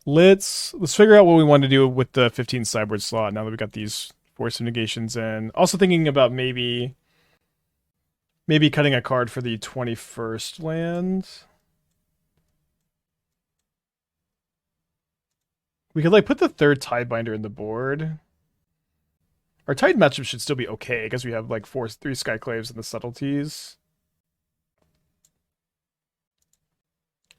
Let's figure out what we want to do with the 15 sideboard slot now that we got these Force of Negations in. Also thinking about maybe cutting a card for the 21st land. We could like put the third Tidebinder in the board. Our Tide matchup should still be okay because we have like 3 Skyclaves and the Subtleties.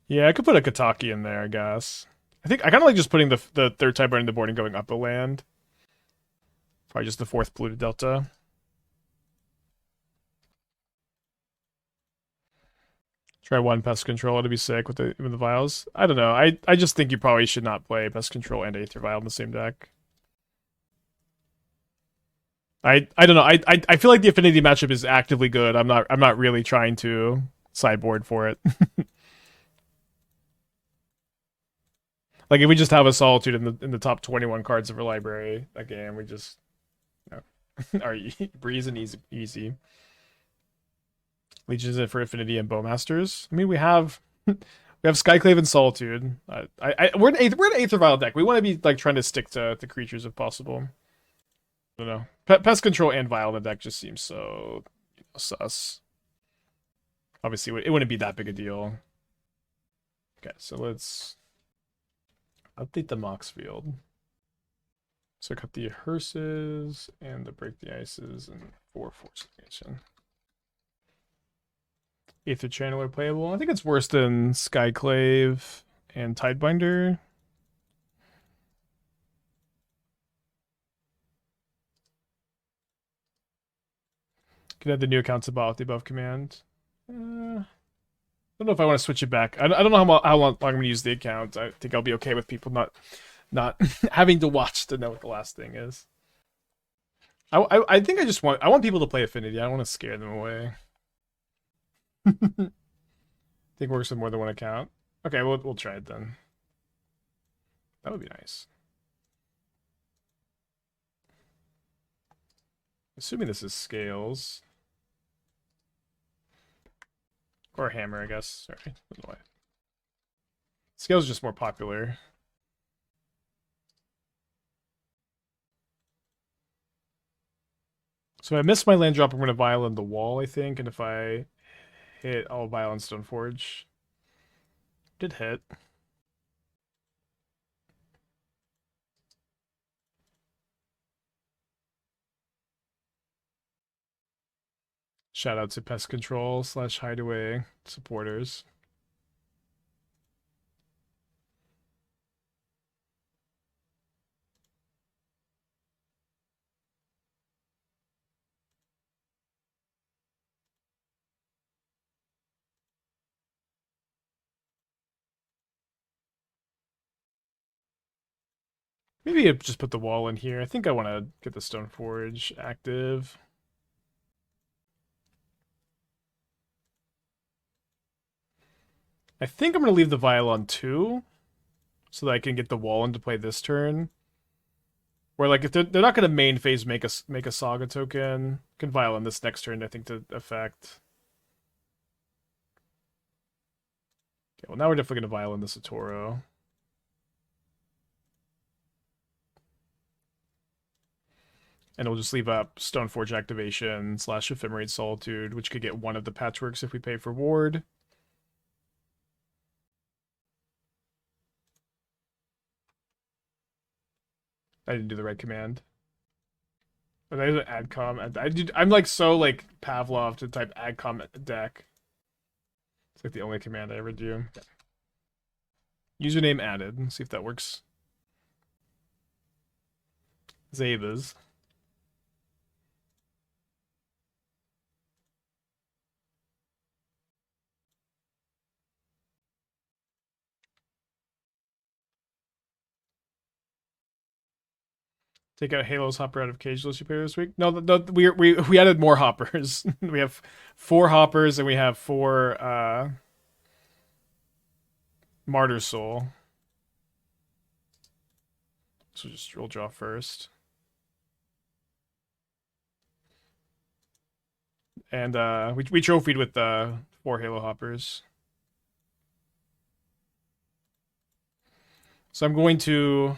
Yeah, I could put a Kataki in there, I guess. I think I kind of like just putting the third Tidebinder in the board and going up a land. Probably just the 4th Polluted Delta. Try 1 Pest Control to be sick with the Vials. I don't know. I just think you probably should not play Pest Control and Aether Vial in the same deck. I don't know. I feel like the Affinity matchup is actively good. I'm not really trying to sideboard for it. Like if we just have a Solitude in the top 21 cards of our library that game, we just are breeze and easy. Leeches it for Affinity and Bowmasters. I mean, we have Skyclave and Solitude. We're an Aether Vial deck. We want to be like trying to stick to the creatures if possible. I don't know. Pest Control and Vial in the deck just seems so sus. Obviously, it wouldn't be that big a deal. Okay, so let's update the Mox field. So cut the Hearses and the Break the Ices and 4 Force Negation. Aether Channeler playable. I think it's worse than Skyclave and Tidebinder. Could add the new account to the above command. I don't know if I want to switch it back. I don't know how long I'm going to use the account. I think I'll be okay with people not having to watch to know what the last thing is. I think I want people to play Affinity. I don't want to scare them away. I think it works with more than one account. Okay, we'll try it then. That would be nice. Assuming this is Scales. Or Hammer, I guess. Sorry. I don't know why. Scales is just more popular. So if I miss my land drop, I'm going to Vial in the wall, I think. And if I hit, I'll Vial in Stoneforge. Did hit. Shout out to Pest Control / Hideaway supporters. Maybe just put the wall in here. I think I want to get the Stoneforge active. I think I'm going to leave the Vial on 2 so that I can get the wall into play this turn. Where like if they're not going to main phase make a Saga token, can Vial on this next turn I think to effect. Okay, well now we're definitely going to Vial in the Satoru. And we'll just leave up Stoneforge activation / Ephemerate Solitude, which could get one of the patchworks if we pay for ward. I didn't do the right command. But I did an adcom. I'm like so like Pavlov to type adcom deck. It's like the only command I ever do. Username added. Let's see if that works. Zabas. Take out Halo's hopper out of cage list you play this week. No, we added more hoppers. We have 4 hoppers and we have 4 Martyr Soul. So just roll draw first. And we trophied with 4 Halo hoppers. So I'm going to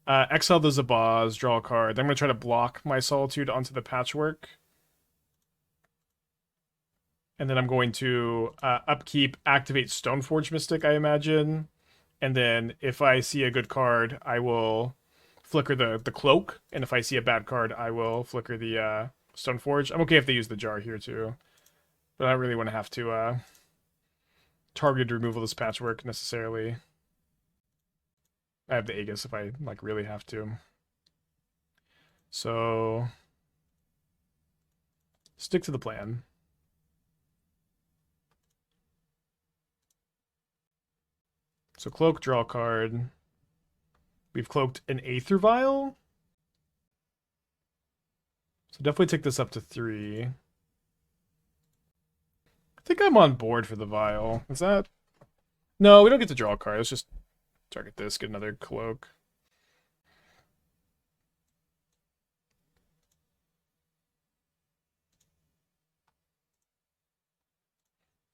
exile the Zabaz, draw a card. Then I'm going to try to block my Solitude onto the Patchwork. And then I'm going to upkeep, activate Stoneforge Mystic, I imagine. And then if I see a good card, I will flicker the Cloak. And if I see a bad card, I will flicker the Stoneforge. I'm okay if they use the Jar here too. But I don't really want to have to targeted removal this Patchwork necessarily. I have the Aegis if I like really have to. So stick to the plan. So cloak, draw a card. We've cloaked an Aether Vial. So definitely take this up to 3. I think I'm on board for the Vial. Is that? No, we don't get to draw a card. Let's just target this, get another cloak.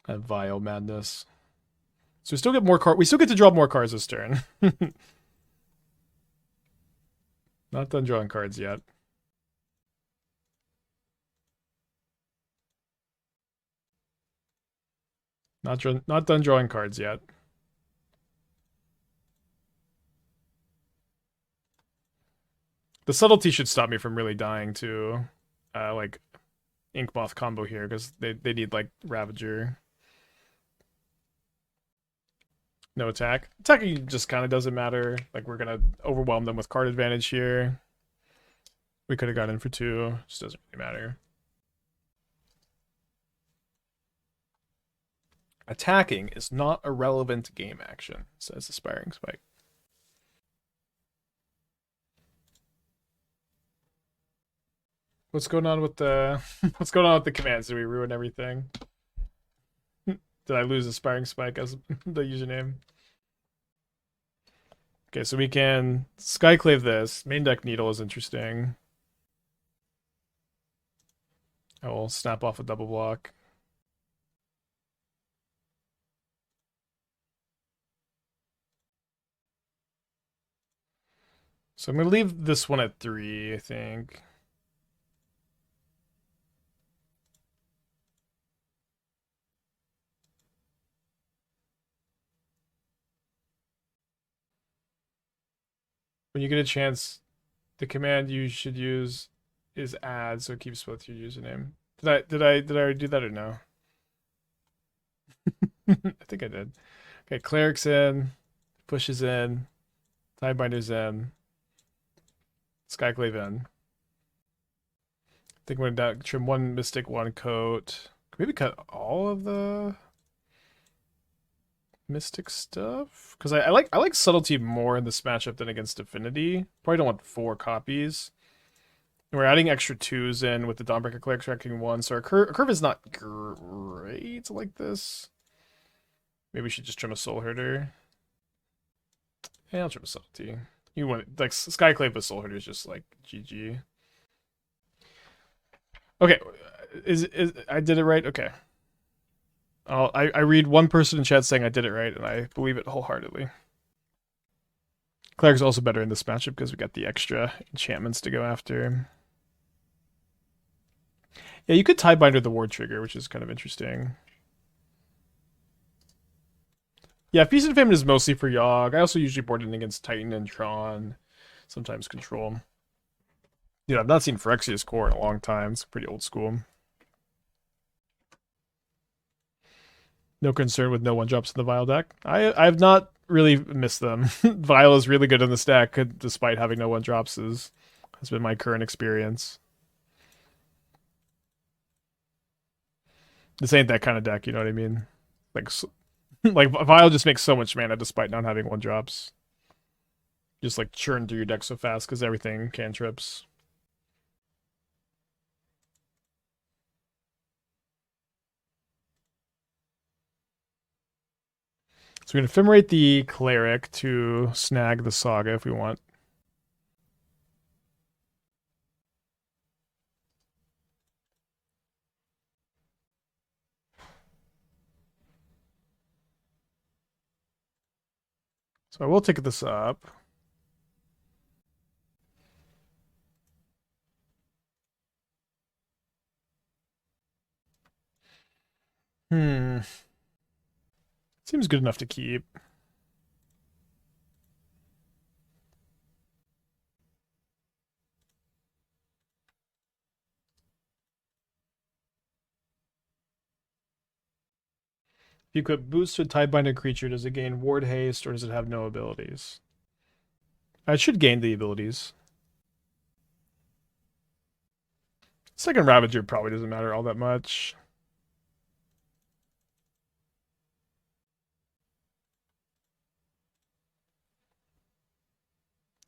That Vial madness. So we still get more cards. We still get to draw more cards this turn. Not done drawing cards yet. Not done drawing cards yet. The Subtlety should stop me from really dying to like Inkmoth combo here because they need like Ravager. No attack. Attacking just kind of doesn't matter. Like we're gonna overwhelm them with card advantage here. We could have gone in for 2. Just doesn't really matter. Attacking is not a relevant game action, says Aspiring Spike. What's going on with the what's going on with the commands? Did we ruin everything? Did I lose Aspiring Spike as the username? Okay, so we can Skyclave this. Main deck Needle is interesting. I will snap off a double block. So I'm going to leave this one at 3, I think. When you get a chance, the command you should use is add, so it keeps both your username. Did I already do that or no? I think I did. Okay, Cleric's in, pushes in, Tidebinder's in, Skyclave in. I think we're gonna trim 1 Mystic, 1 Coat. Maybe cut all of the Mystic stuff? Because I like Subtlety more in this matchup than against Affinity. Probably don't want 4 copies. And we're adding extra 2s in with the Dawnbringer Cleric tracking 1, so our curve is not great like this. Maybe we should just trim a Soulherder. Yeah, I'll trim a Subtlety. You want like Skyclave with Soulherder is just like GG. Okay, is I did it right? Okay. I read one person in chat saying I did it right, and I believe it wholeheartedly. Cleric's also better in this matchup because we got the extra enchantments to go after. Yeah, you could Tidebinder the ward trigger, which is kind of interesting. Yeah, Feast and Famine is mostly for Yogg. I also usually board in against Titan and Tron, sometimes Control. Dude, I've not seen Phyrexia's Core in a long time. It's pretty old school. No concern with no 1-drops in the Vial deck. I've not really missed them. Vial is really good in this deck, despite having no 1-drops, has been my current experience. This ain't that kind of deck, you know what I mean? Like, like Vial just makes so much mana despite not having 1-drops. Just like churn through your deck so fast because everything cantrips. So we can Ephemerate the Cleric to snag the Saga if we want. So I will take this up. Seems good enough to keep. If you equip boost to a Tidebinder creature, does it gain ward haste or does it have no abilities? It should gain the abilities. Second Ravager probably doesn't matter all that much.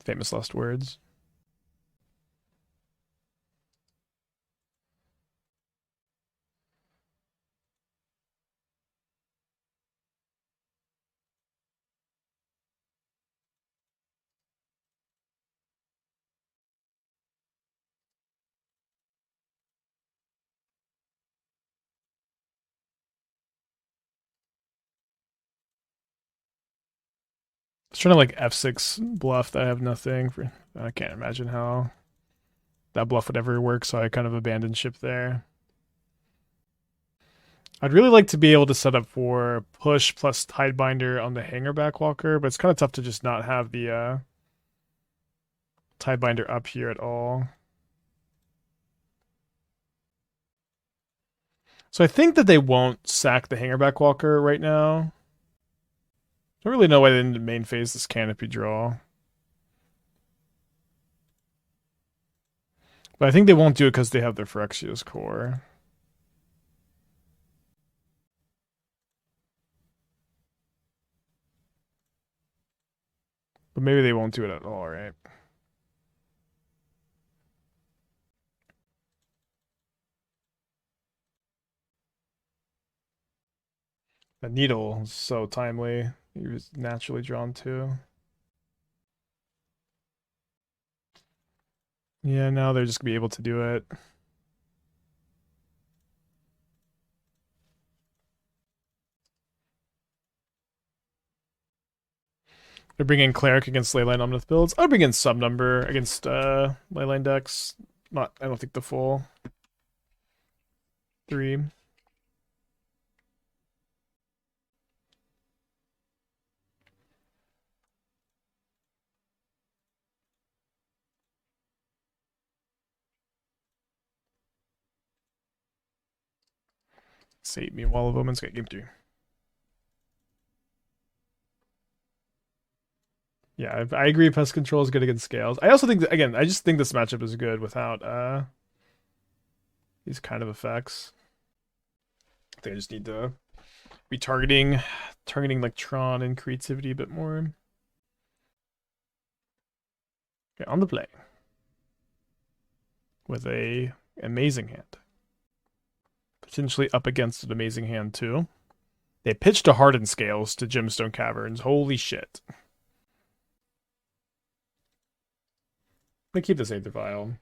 Famous last words. I was trying to like F6 bluff that I have nothing for. I can't imagine how that bluff would ever work, so I kind of abandoned ship there. I'd really like to be able to set up for push plus Tidebinder on the Hanger Backwalker, but it's kind of tough to just not have the Tidebinder up here at all. So I think that they won't sack the Hanger Backwalker right now. Don't really know why they didn't main phase this Canopy draw. But I think they won't do it because they have their Phyrexia's Core. But maybe they won't do it at all, right? The needle is so timely. He was naturally drawn to. Yeah, now they're just gonna be able to do it. They're bringing Cleric against Leyline Omnith builds. I would bring in some number against Leyline decks. Not, I don't think the full 3. Save me, Wall of Omens, got game 3. Yeah, I agree. Pest control is good against scales. I also think that, again, I just think this matchup is good without these kind of effects. I think I just need to be targeting like Tron and creativity a bit more. Okay, on the play with a amazing hand, potentially up against an amazing hand too. They pitched a Hardened Scales to Gemstone Caverns. Holy shit! I'm gonna keep this Aether Vial.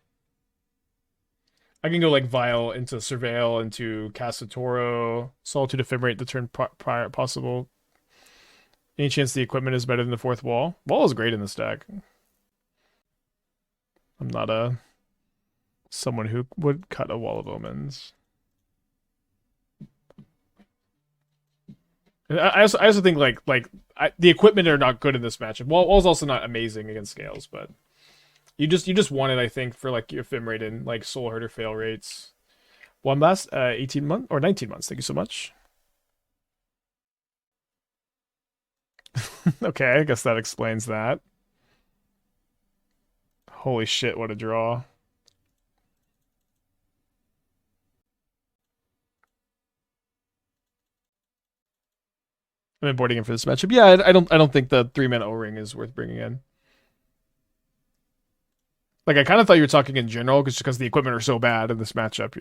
I can go like Vial into Surveil into Casatoro, Solitude Ephemerate the turn prior possible. Any chance the equipment is better than the fourth wall? Wall is great in this deck. I'm not someone who would cut a Wall of Omens. I also think the equipment are not good in this matchup. Wall's also not amazing against scales, but you just want it, I think, for like your Ephemerate and like Soulherder fail rates. One last 18 months or 19 months. Thank you so much. Okay, I guess that explains that. Holy shit, what a draw. I'm boarding in for this matchup. Yeah, I don't think the 3-mana O-ring is worth bringing in. Like I kind of thought you were talking in general, because the equipment are so bad in this matchup,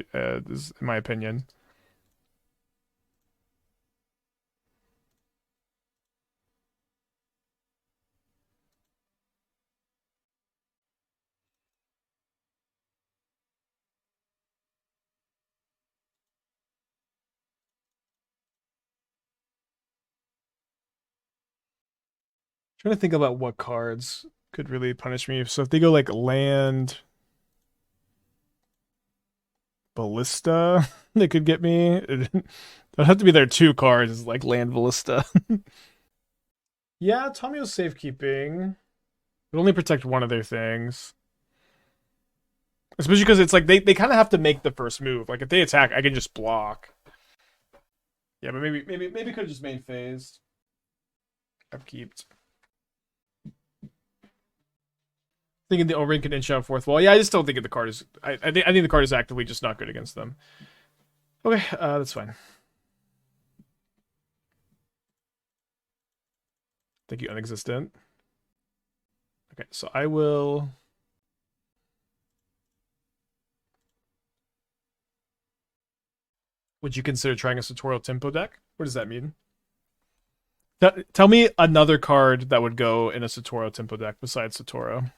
is, in my opinion. Trying to think about what cards could really punish me. So if they go like land ballista, they could get me. It'd have to be their 2 cards, like land ballista. Yeah, Tomio's safekeeping. It'll only protect one of their things. Especially because it's like they kind of have to make the first move. Like if they attack, I can just block. Yeah, but maybe could have just main phased. Upkeeped. Thinking the O-Ring can inch out 4th wall. Yeah, I just don't think the card is. I think the card is actively just not good against them. Okay, that's fine. Thank you, unexistent. Okay, so I will. Would you consider trying a Satoru Tempo deck? What does that mean? Tell me another card that would go in a Satoru Tempo deck besides Satoru.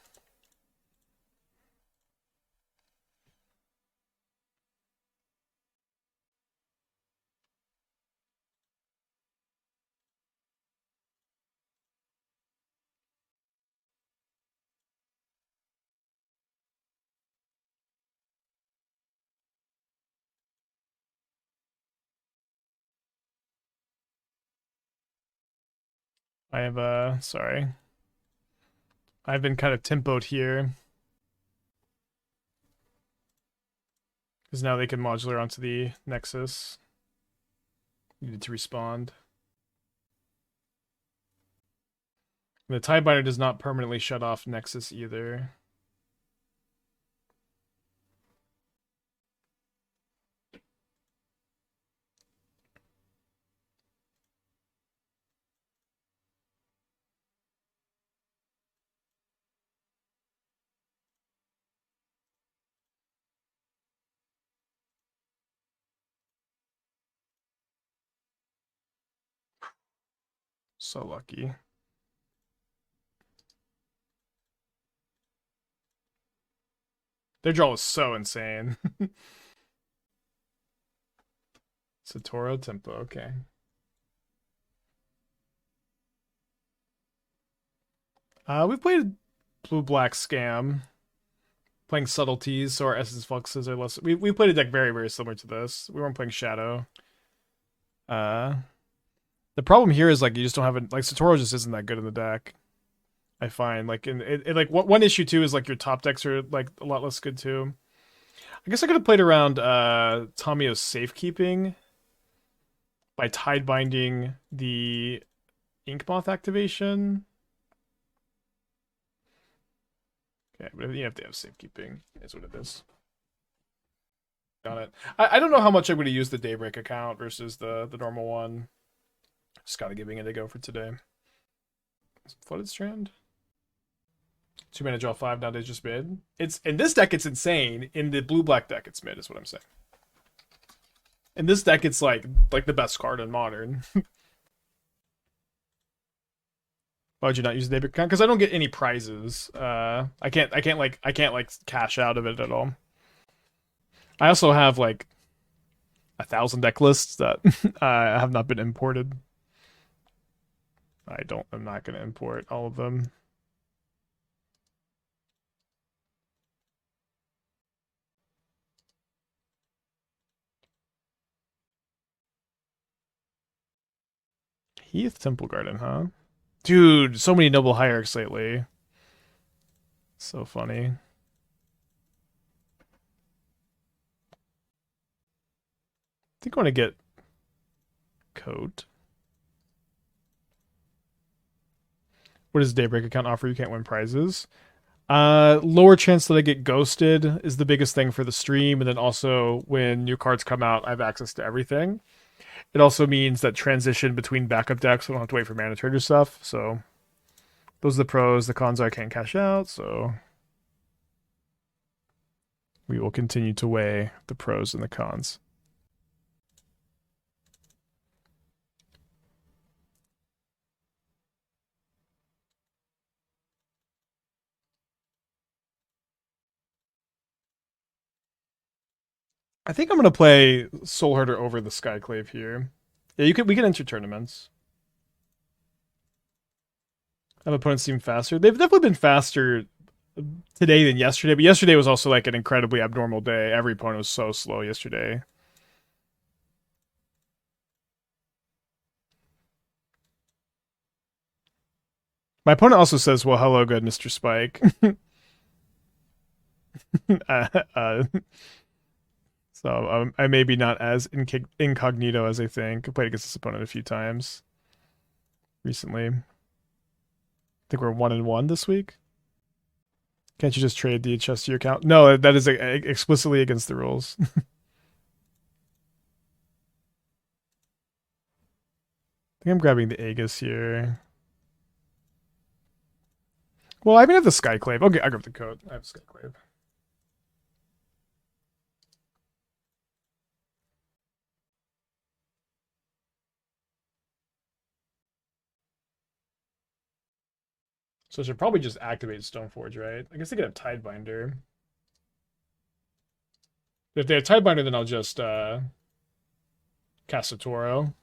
I have sorry. I've been kind of tempoed here. Because now they can modular onto the Nexus. Needed to respond. The Tidebinder does not permanently shut off Nexus either. So lucky. Their draw is so insane. Satoru Tempo, okay. We've played blue-black scam. Playing subtleties, so our essence fluxes are less. We played a deck very, very similar to this. We weren't playing shadow. The problem here is like you just don't have it. Like Satoru just isn't that good in the deck. I find like like one issue too is like your top decks are like a lot less good too. I guess I could have played around Tomio's safekeeping by tide binding the Ink Moth activation. Okay, but you have to have safekeeping. Is what it is. Got it. I don't know how much I'm going to use the Daybreak account versus the normal one. Just gotta giving it a go for today. Flooded Strand. 2-mana draw 5 nowadays just mid. It's in this deck it's insane. In the blue-black deck it's mid is what I'm saying. In this deck it's like the best card in modern. Why would you not use the Daybreak account? Because I don't get any prizes. I can't cash out of it at all. I also have like 1,000 deck lists that have not been imported. I'm not gonna import all of them. Heath Temple Garden, huh? Dude, so many noble hierarchs lately. So funny. I think I want to get Coat. What does Daybreak account offer? You can't win prizes. Lower chance that I get ghosted is the biggest thing for the stream, and then also when new cards come out, I have access to everything. It also means that transition between backup decks, I don't have to wait for mana trigger stuff. So those are the pros. The cons are I can't cash out, so we will continue to weigh the pros and the cons. I think I'm gonna play Soulherder over the Skyclave here. Yeah, we can enter tournaments. Have opponents seem faster? They've definitely been faster today than yesterday, but yesterday was also like an incredibly abnormal day. Every opponent was so slow yesterday. My opponent also says, well, hello, good Mr. Spike. uh, uh, so I may be not as incognito as I think. I played against this opponent a few times recently. I think we're 1-1 this week. Can't you just trade the chest to your account? No, that is explicitly against the rules. I think I'm grabbing the Aegis here. Well, I even have the Skyclave. Okay, I grab the coat. I have Skyclave. So I should probably just activate Stoneforge, right? I guess they could have Tidebinder. If they have Tidebinder, then I'll just cast Satoru.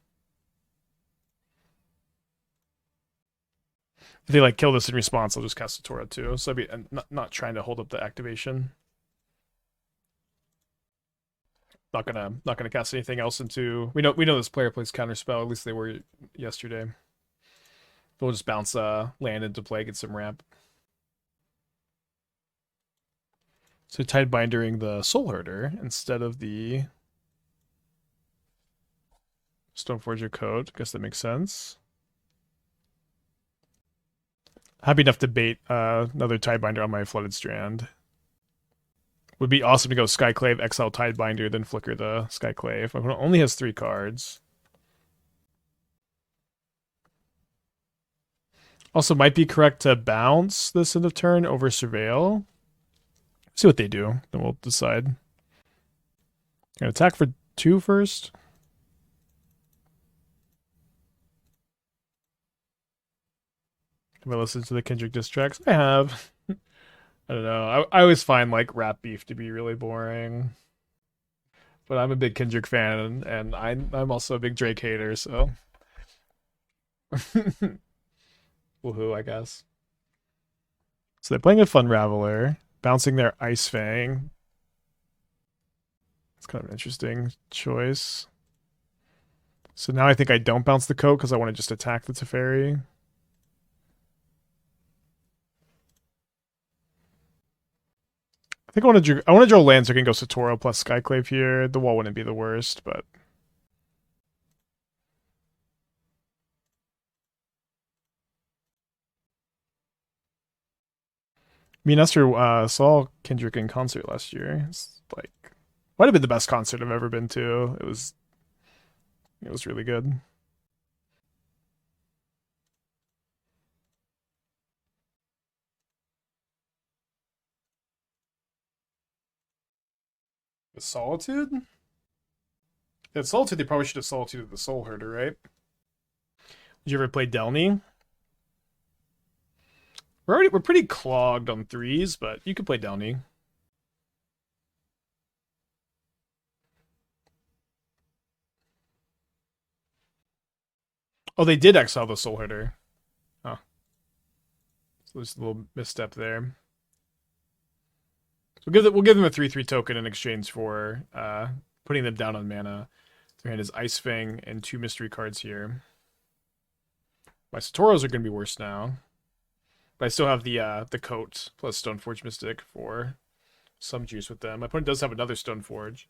If they like kill this in response, I'll just cast Satoru too. So I'd be not trying to hold up the activation. Not gonna cast anything else into. We know this player plays counterspell. At least they were yesterday. We'll just bounce land into play, get some ramp. So Tidebindering the Soulherder instead of the Stoneforge Coat. I guess that makes sense. Happy enough to bait another Tidebinder on my Flooded Strand. Would be awesome to go Skyclave, exile Tidebinder, then flicker the Skyclave. My opponent only has 3 cards. Also, might be correct to bounce this end of turn over Surveil. See what they do, then we'll decide. Gonna attack for 2 first. Have I listened to the Kendrick diss tracks? I have. I don't know. I always find like rap beef to be really boring. But I'm a big Kendrick fan, and I'm also a big Drake hater, so woohoo, I guess. So they're playing a Fun Raveler, bouncing their Ice Fang. It's kind of an interesting choice. So now I think I don't bounce the coat because I want to just attack the Teferi. I think I want to draw land so I can go Satoru plus Skyclave here. The wall wouldn't be the worst, but me and Esther saw Kendrick in concert last year. It's like might have been the best concert I've ever been to. It was really good. The Solitude? Yeah, Solitude, they probably should have Solitude the Soulherder, right? Did you ever play Delny? We're pretty clogged on 3s, but you could play Delny. Oh, they did exile the Soulherder. Oh. So there's a little misstep there. So we'll give them a 3/3 token in exchange for putting them down on mana. Their hand is Ice Fang and 2 mystery cards here. My Satoros are going to be worse now. But I still have the coat plus Stoneforge Mystic for some juice with them. My opponent does have another Stoneforge.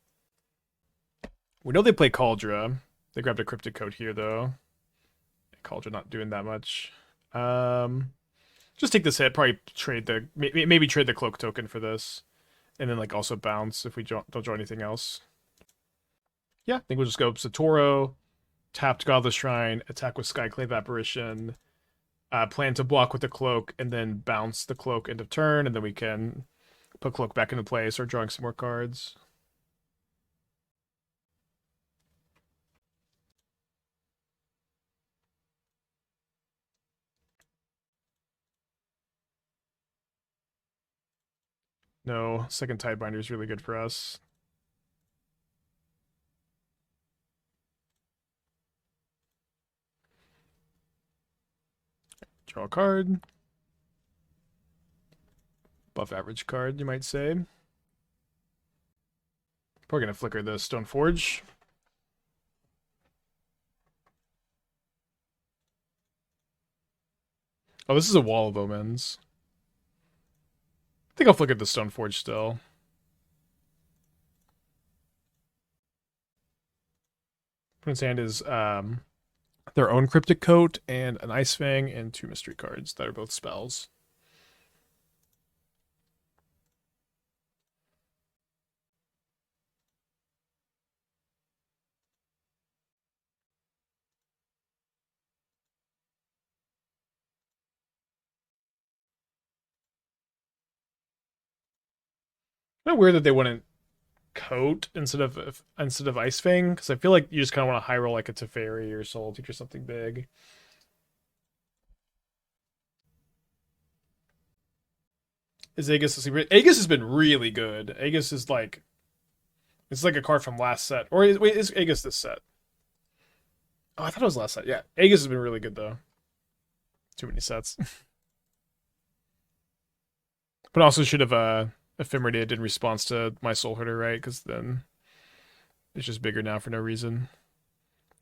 We know they play Cauldra. They grabbed a Cryptic Coat here, though. Cauldra not doing that much. Just take this hit. Probably trade the maybe trade the Cloak token for this, and then like also bounce if we don't draw anything else. Yeah, I think we'll just go Satoru, tapped Godless Shrine, attack with Skyclave Apparition, plan to block with the Cloak, and then bounce the Cloak end of turn, and then we can put Cloak back into play, start drawing some more cards. No, second Tidebinder is really good for us. Draw a card. Buff average card, you might say. Probably gonna flicker the Stoneforge. Oh, this is a Wall of Omens. I think I'll flicker the Stoneforge still. Opponent's hand is their own Cryptic Coat and an Ice Fang and 2 mystery cards that are both spells. Kind of weird that they wouldn't Coat instead of Ice Fang, because I feel like you just kind of want to high roll like a Teferi or Solitude or something big. Is Aegis Aegis has been really good. Aegis is like, it's like a card from last set. Or wait, is Aegis this set? Oh, I thought it was last set. Yeah, Aegis has been really good though. Too many sets. But also should have Ephemerate in response to my Soulherder, right? Because then it's just bigger now for no reason.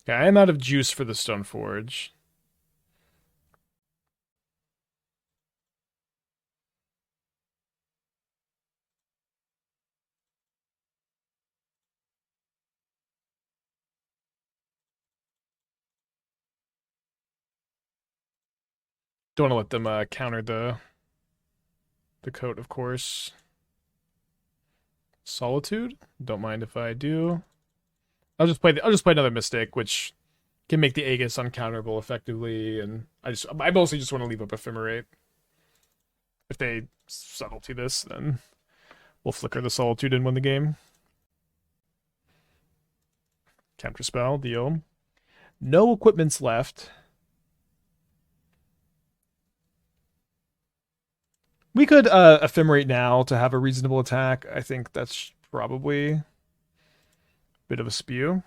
Yeah, I am out of juice for the Stoneforge. Don't want to let them counter the coat, of course. Solitude. Don't mind if I do. I'll just play another Mystic, which can make the Aegis uncounterable effectively, and I mostly just want to leave up Ephemerate. If they subtlety this, then we'll flicker the Solitude and win the game. Counterspell, deal. No equipments left. We could Ephemerate now to have a reasonable attack. I think that's probably a bit of a spew.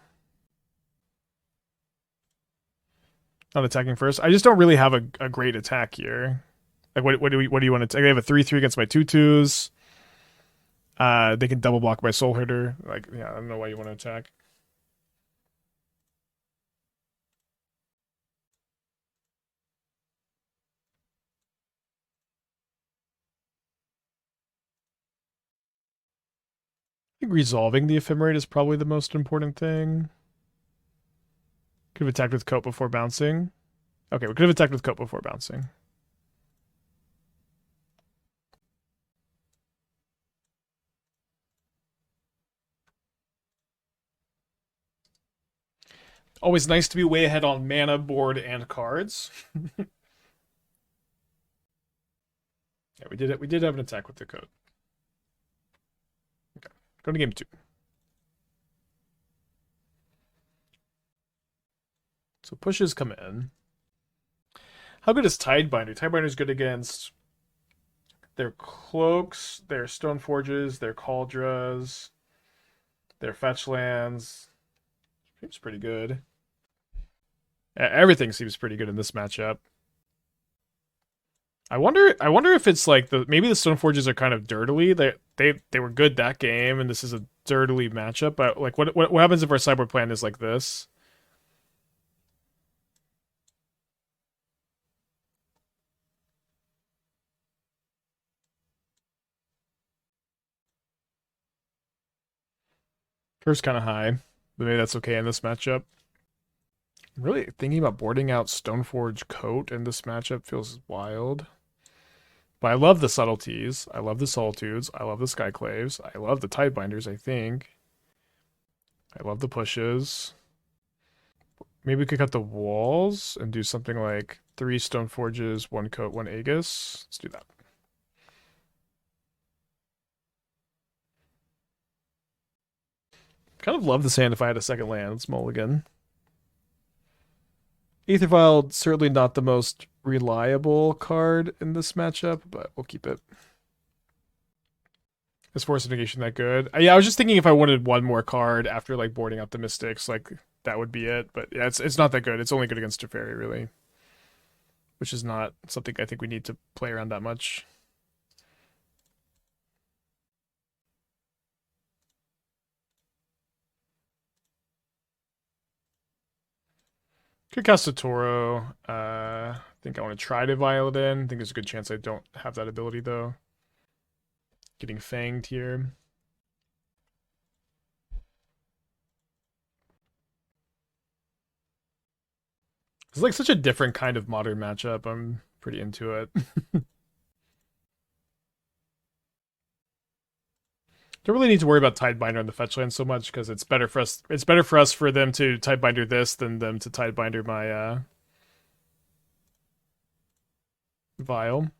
Not attacking first. I just don't really have a great attack here. Like, what do you want to? I have a 3/3 against my 2/2s. They can double block my Soulherder. Like, yeah, I don't know why you want to attack. I think resolving the Ephemerate is probably the most important thing. Could have attacked with Coat before bouncing. Okay, we could have attacked with Coat before bouncing. Always nice to be way ahead on mana, board, and cards. Yeah, we did it. We did have an attack with the Coat. Okay, go to game 2. So pushes come in. How good is Tidebinder? Tidebinder's good against their Cloaks, their Stoneforges, their Cauldras, their Fetch Lands. Seems pretty good. Everything seems pretty good in this matchup. I wonder if it's like maybe the Stoneforges are kind of dirtily. They were good that game, and this is a dirtily matchup. But like, what happens if our sideboard plan is like this? Curve's kind of high, but maybe that's okay in this matchup. I'm really thinking about boarding out Stoneforge Coat in this matchup feels wild. But I love the subtleties. I love the Solitudes. I love the Skyclaves. I love the Tidebinders, I think. I love the pushes. Maybe we could cut the walls and do something like 3 Stoneforges, 1 Coat, 1 Aegis. Let's do that. Kind of love this hand if I had a second land. Let's mulligan. Aether Vial, certainly not the most reliable card in this matchup, but we'll keep it. Is Force of Negation that good? Yeah, I was just thinking if I wanted one more card after like boarding out the Mystics, like that would be it. But yeah, it's not that good. It's only good against Teferi, really. which is not something I think we need to play around that much. Could cast a Toro. I think I want to try to Vial it in. I think there's a good chance I don't have that ability, though. Getting Fanged here. It's like such a different kind of modern matchup. I'm pretty into it. Don't really need to worry about Tidebinder on the fetch land so much because it's better for us. It's better for us for them to Tidebinder this than them to Tidebinder my Vial.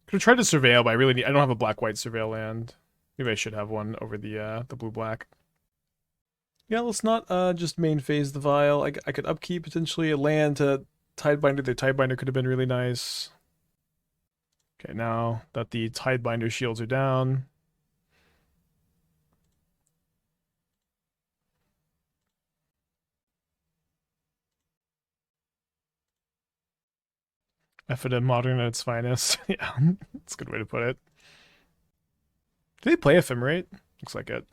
Could have tried to Surveil, but I don't have a black-white Surveil land. Maybe I should have one over the blue-black. Yeah, let's not just main phase the Vial. I could upkeep potentially a land to Tidebinder. The Tidebinder could have been really nice. Okay, now that the Tidebinder shields are down. Effida modern at its finest. Yeah, that's a good way to put it. Do they play Ephemerate? Looks like it.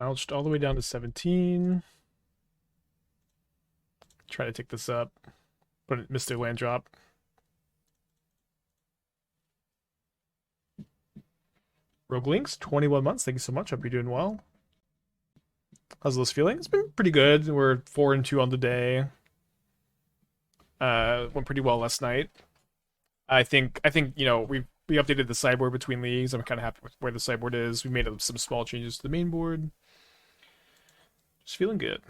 Ouched all the way down to 17. Try to take this up, but it missed their land drop. Rogue Links, 21 months. Thank you so much. Hope you're doing well. How's those feeling? It's been pretty good. We're 4-2 on the day. Went pretty well last night. I think you know we updated the sideboard between leagues. I'm kind of happy with where the sideboard is. We made some small changes to the main board. Just feeling good.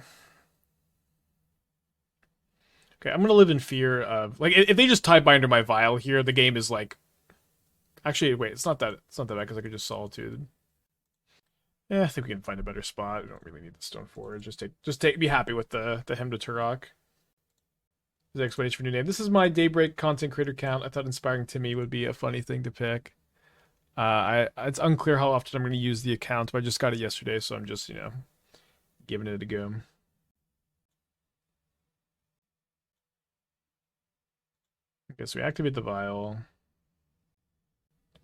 Okay, I'm gonna live in fear of like if they just Tidebinder my Vial here, the game is like. Actually, wait, it's not that bad because I could just Solitude. Yeah, I think we can find a better spot. We don't really need the Stoneforge. Be happy with the Hymn to Turok. The explanation for new name. This is my Daybreak content creator count. I thought Inspiring Timmy would be a funny thing to pick. It's unclear how often I'm going to use the account, but I just got it yesterday, so I'm just giving it a go. Okay, so we activate the Vial.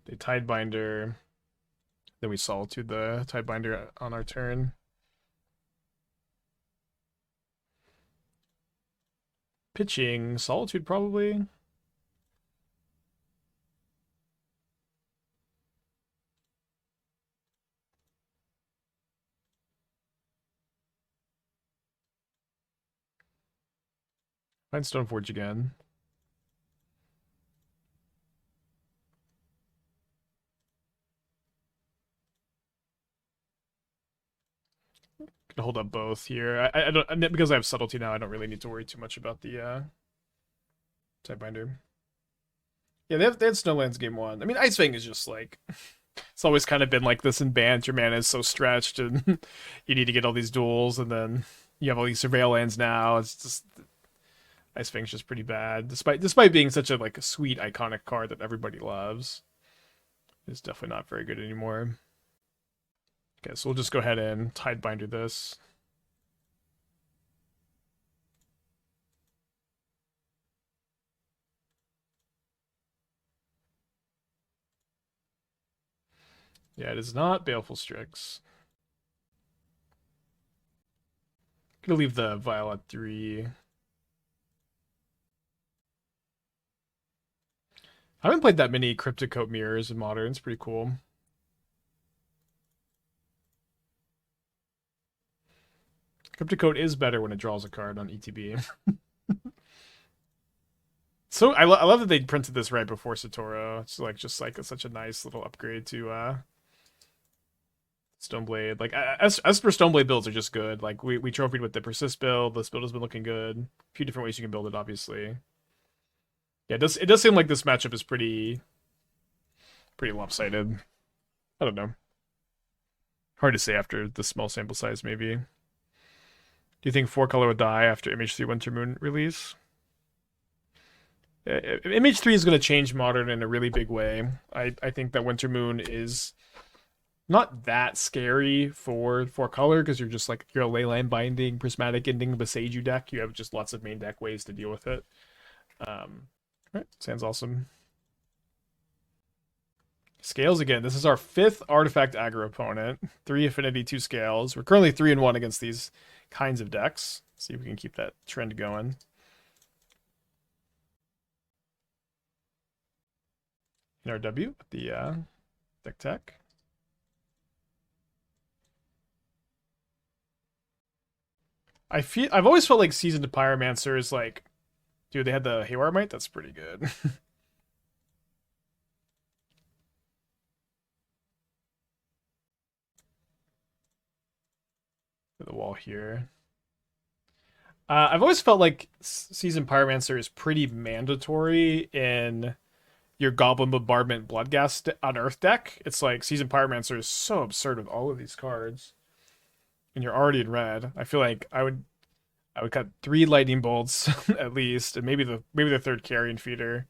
They Tidebinder. Then we Solitude the Tidebinder on our turn. Pitching Solitude probably. Find Stoneforge again. Could hold up both here. I don't because I have Subtlety now. I don't really need to worry too much about the Tidebinder. Yeah, they had Snowlands game 1. I mean, Ice Fang is just like it's always kind of been like this in bans. Your mana is so stretched, and you need to get all these duels, and then you have all these Surveil lands now. It's just Ice Fang's just pretty bad, despite being such a like a sweet iconic card that everybody loves. It's definitely not very good anymore. Okay, so we'll just go ahead and Tidebinder this. Yeah, it is not Baleful Strix. Gonna leave the Vial at 3. I haven't played that many Cryptic Coat mirrors in Modern. It's pretty cool. Cryptic Coat is better when it draws a card on ETB. So I love that they printed this right before Satoru. It's like such a nice little upgrade to Stoneblade. Like as for Stoneblade builds are just good. Like we trophied with the Persist build. This build has been looking good. A few different ways you can build it, obviously. Yeah, it does seem like this matchup is pretty lopsided. I don't know. Hard to say after the small sample size, maybe. Do you think 4-color would die after Image 3 Winter Moon release? Image 3 is going to change Modern in a really big way. I think that Winter Moon is not that scary for 4-color because you're just like, you're a Leyline Binding, Prismatic Ending, Beseiju deck. You have just lots of main deck ways to deal with it. Right, sounds awesome. Scales again. This is our 5th Artifact aggro opponent. 3 Affinity, 2 Scales. We're currently 3-1 against these kinds of decks. See if we can keep that trend going. In our W with the deck tech. I've always felt like Seasoned Pyromancer is like, dude, they had the Haywire Might. That's pretty good. The wall here. I've always felt like Seasoned Pyromancer is pretty mandatory in your Goblin Bombardment Bloodghast Unearth deck. It's like Seasoned Pyromancer is so absurd with all of these cards, and you're already in red. I feel like I would cut 3 Lightning Bolts at least, and maybe the 3rd Carrion Feeder,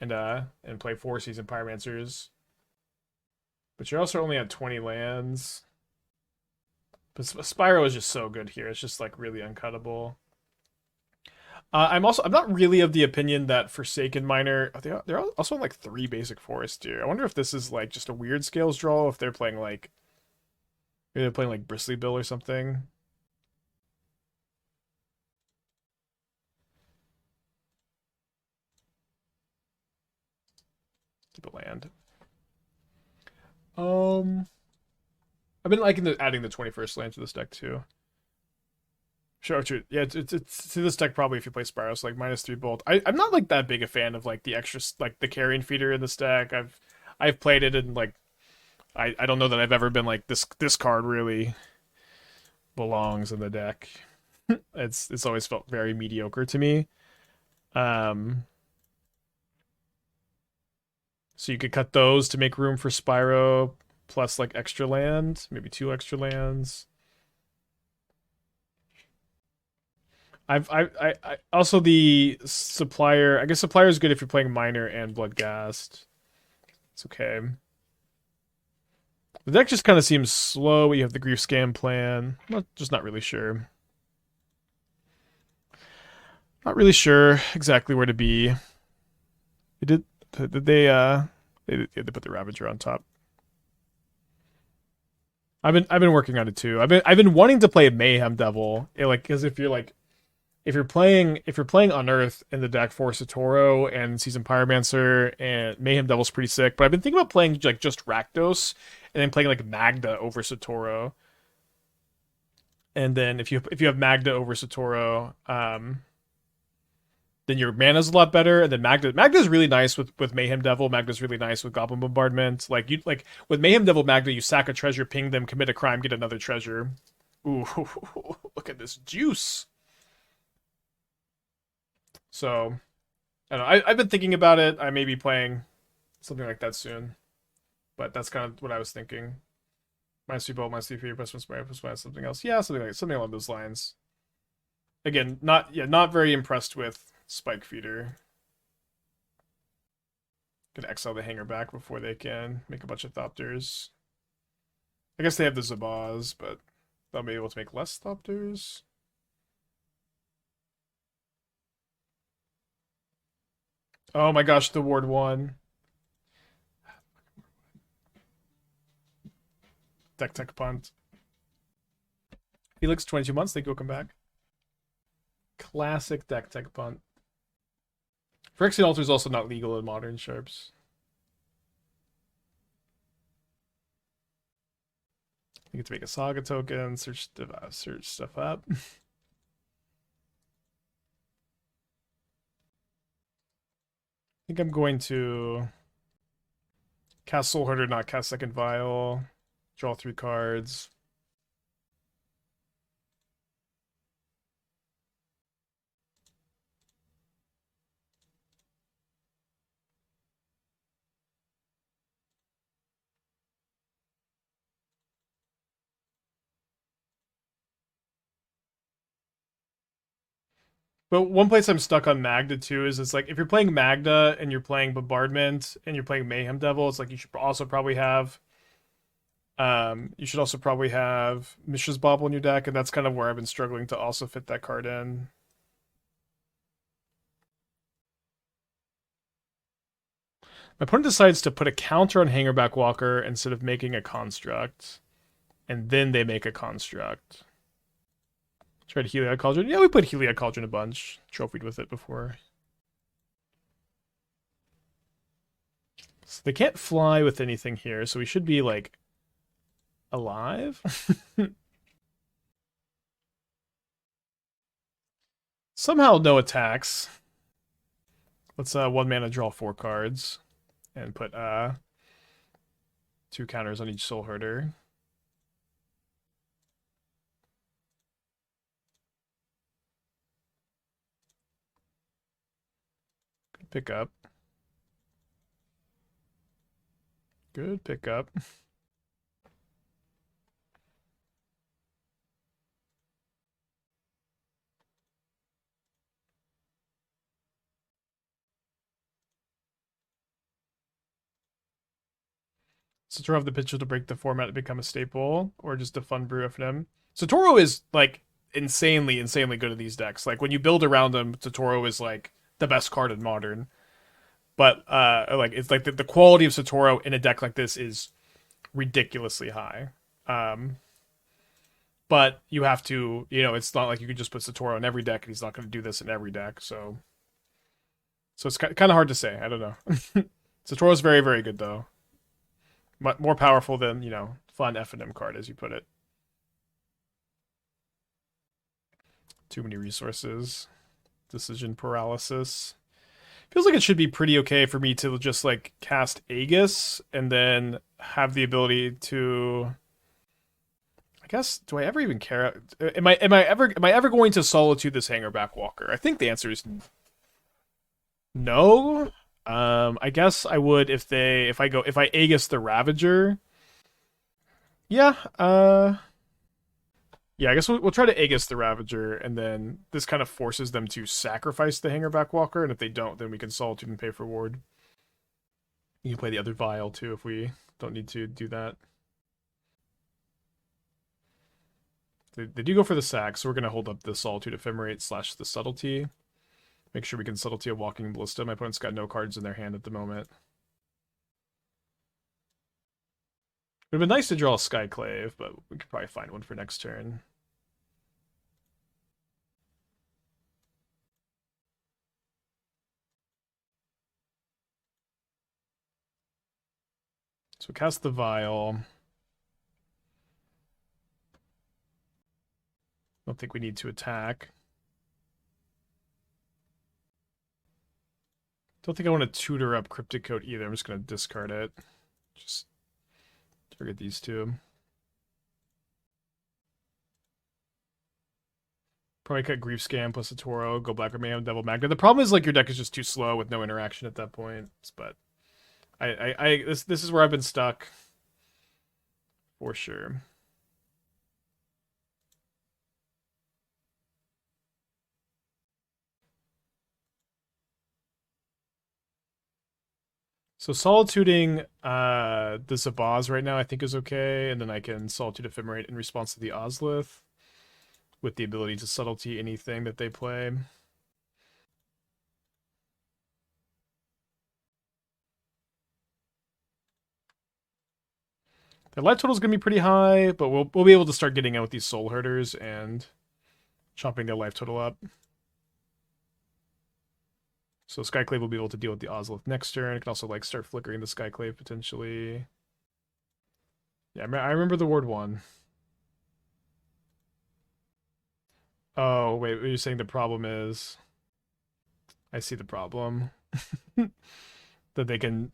and play 4 Seasoned Pyromancers. But you're also only at 20 lands. But Spyro is just so good here. It's just like really uncuttable. I'm not really of the opinion that Forsaken Miner. They're also like 3 basic forest here. I wonder if this is like just a weird scales draw. If they're playing like, maybe they're playing like Bristly Bill or something. Keep a land. I've been liking adding the 21st land to this deck too. Sure, true. Yeah, it's to this deck probably if you play Spyro, so like -3 bolt. I'm not like that big a fan of like the extra like the Carrion Feeder in this deck. I've played it and like I don't know that I've ever been like this card really belongs in the deck. It's always felt very mediocre to me. So you could cut those to make room for Spyro plus like extra land, maybe 2 extra lands. I also the supplier. I guess supplier is good if you're playing Miner and Bloodghast. It's okay. The deck just kind of seems slow. You have the Grief Scam plan. Just not really sure. Not really sure exactly where to be. They put the Ravager on top. I've been working on it too. I've been wanting to play Mayhem Devil. Because if you're playing Unearth in the deck for Satoru and Seasoned Pyromancer, and Mayhem Devil's pretty sick. But I've been thinking about playing like just Rakdos and then playing like Magda over Satoru. And then if you have Magda over Satoru, then your mana's a lot better. And then Magda's really nice with Mayhem Devil. Magda's really nice with Goblin Bombardment. Like with Mayhem Devil Magda, you sack a treasure, ping them, commit a crime, get another treasure. Ooh, look at this juice. So, I don't know. I've been thinking about it. I may be playing something like that soon. But that's kind of what I was thinking. -3 bolt, -3 for your plus something else. Yeah, something along those lines. Again, not very impressed with Spike Feeder. Gonna exile the Hanger back before they can make a bunch of Thopters. I guess they have the Zabaz, but they'll be able to make less Thopters. Oh my gosh, the Ward 1. Deck Tech Punt. Felix, 22 months. Thank you. Welcome back. Classic Deck Tech Punt. Phyrexian Altar is also not legal in Modern Sharps. You get to make a Saga token, search stuff up. I think I'm going to cast Soulherder, not cast Second Vial. Draw 3 cards. But one place I'm stuck on Magda too is it's like if you're playing Magda and you're playing Bombardment and you're playing Mayhem Devil, it's like you should also probably have Mishra's Bauble in your deck, and that's kind of where I've been struggling to also fit that card in. My opponent decides to put a counter on Hangerback Walker instead of making a construct, and then they make a construct. Tried Heliod Cauldron. Yeah, we put Heliod Cauldron a bunch. Trophied with it before. So they can't fly with anything here, so we should be, like, alive? Somehow no attacks. Let's 1 mana draw 4 cards. And put 2 counters on each Soulherder. Good pickup. Good pickup. Satoru have the potential to break the format and become a staple, or just a fun brew FNM. Satoru is, like, insanely good at these decks. Like, when you build around him, Satoru is, like, the best card in Modern. But, like, it's like the quality of Satoru in a deck like this is ridiculously high. But you have to, you know, it's not like you can just put Satoru in every deck, and he's not going to do this in every deck, so it's kind of hard to say. I don't know. Satoru is very, very good, though. More powerful than, you know, fun F&M card, as you put it. Too many resources. Decision paralysis. Feels like it should be pretty okay for me to just, like, cast Aegis and then have the ability to... I guess, do I ever even care? Am I ever going to Solitude this Hangerback Walker? I think the answer is no. I guess I would if I Aegis the Ravager. Yeah, yeah, I guess we'll try to Aegis the Ravager, and then this kind of forces them to sacrifice the Hangerback Walker, and if they don't, then we can Solitude and pay for ward. You can play the Aether Vial too if we don't need to do that. They do go for the sack, so we're going to hold up the Solitude Ephemerate / the Subtlety. Make sure we can Subtlety a Walking Ballista. My opponent's got no cards in their hand at the moment. It would have been nice to draw a Skyclave, but we could probably find one for next turn. So we cast the Vial. Don't think we need to attack. Don't think I want to tutor up Cryptic Coat either. I'm just going to discard it. Just target these two. Probably cut Grief Scam plus a Toro, go Black or Mayhem, Devil Magna. The problem is, like, your deck is just too slow with no interaction at that point. But this is where I've been stuck. For sure. So Solituding the Zabaz right now I think is okay, and then I can Solitude Ephemerate in response to the Ozlith with the ability to Subtlety anything that they play. Their life total is going to be pretty high, but we'll be able to start getting out with these Soulherders and chopping their life total up. So Skyclave will be able to deal with the Ozlith next turn. It can also, like, start flickering the Skyclave potentially. Yeah, I remember the ward 1. Oh, wait, you're saying the problem is... I see the problem. That they can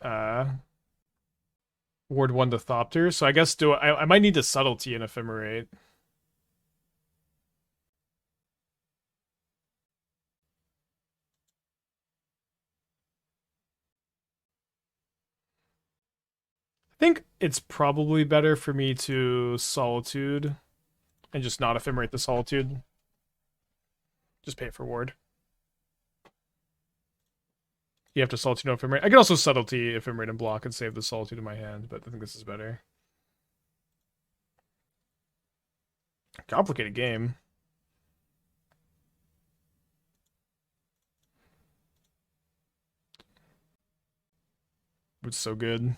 ward 1 to Thopter. So I guess I might need to Subtlety and Ephemerate. I think it's probably better for me to Solitude and just not Ephemerate the Solitude. Just pay it for ward. You have to Solitude no Ephemerate. I can also Subtlety Ephemerate and block and save the Solitude in my hand, but I think this is better. Complicated game. It's so good.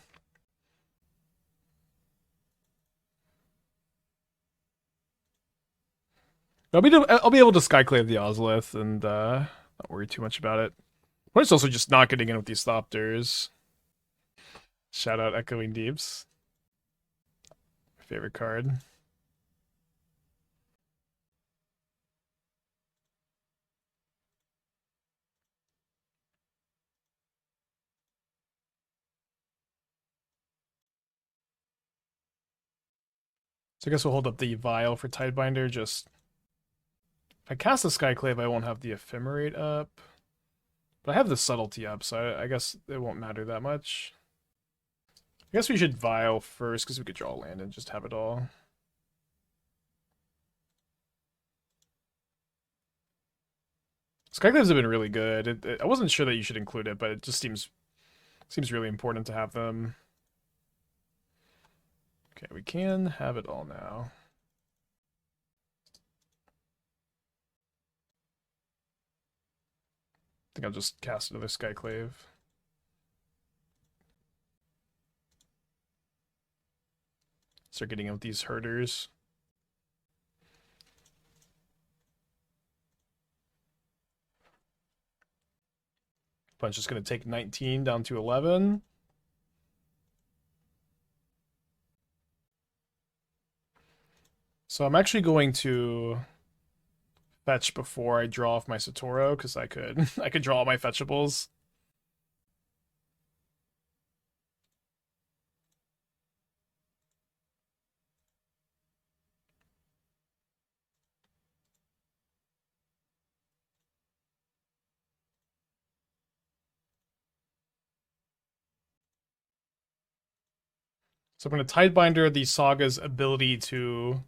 I'll be able to Skyclave the Ozolith and not worry too much about it. But it's also just not getting in with these Thopters. Shout out Echoing Deeps. My favorite card. So I guess we'll hold up the Vial for Tidebinder. Just if I cast the Skyclave, I won't have the Ephemerate up. But I have the Subtlety up, so I guess it won't matter that much. I guess we should Vial first, because we could draw land and just have it all. Skyclaves have been really good. I wasn't sure that you should include it, but it just seems really important to have them. Okay, we can have it all now. I think I'll just cast another Skyclave. Start getting out these herders. Punch is going to take 19 down to 11. So I'm actually going to fetch before I draw off my Satoru, because I could I could draw all my fetchables. So I'm going to Tidebinder the Saga's ability to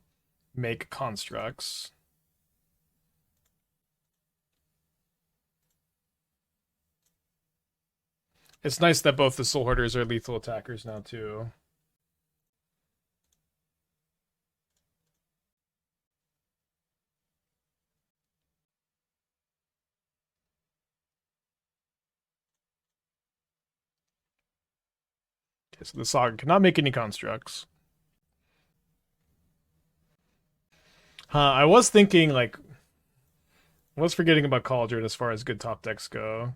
make constructs. It's nice that both the Soul Hoarders are lethal attackers now, too. Okay, so the Saga cannot make any constructs. I was thinking, like, I was forgetting about Cauldron as far as good top decks go.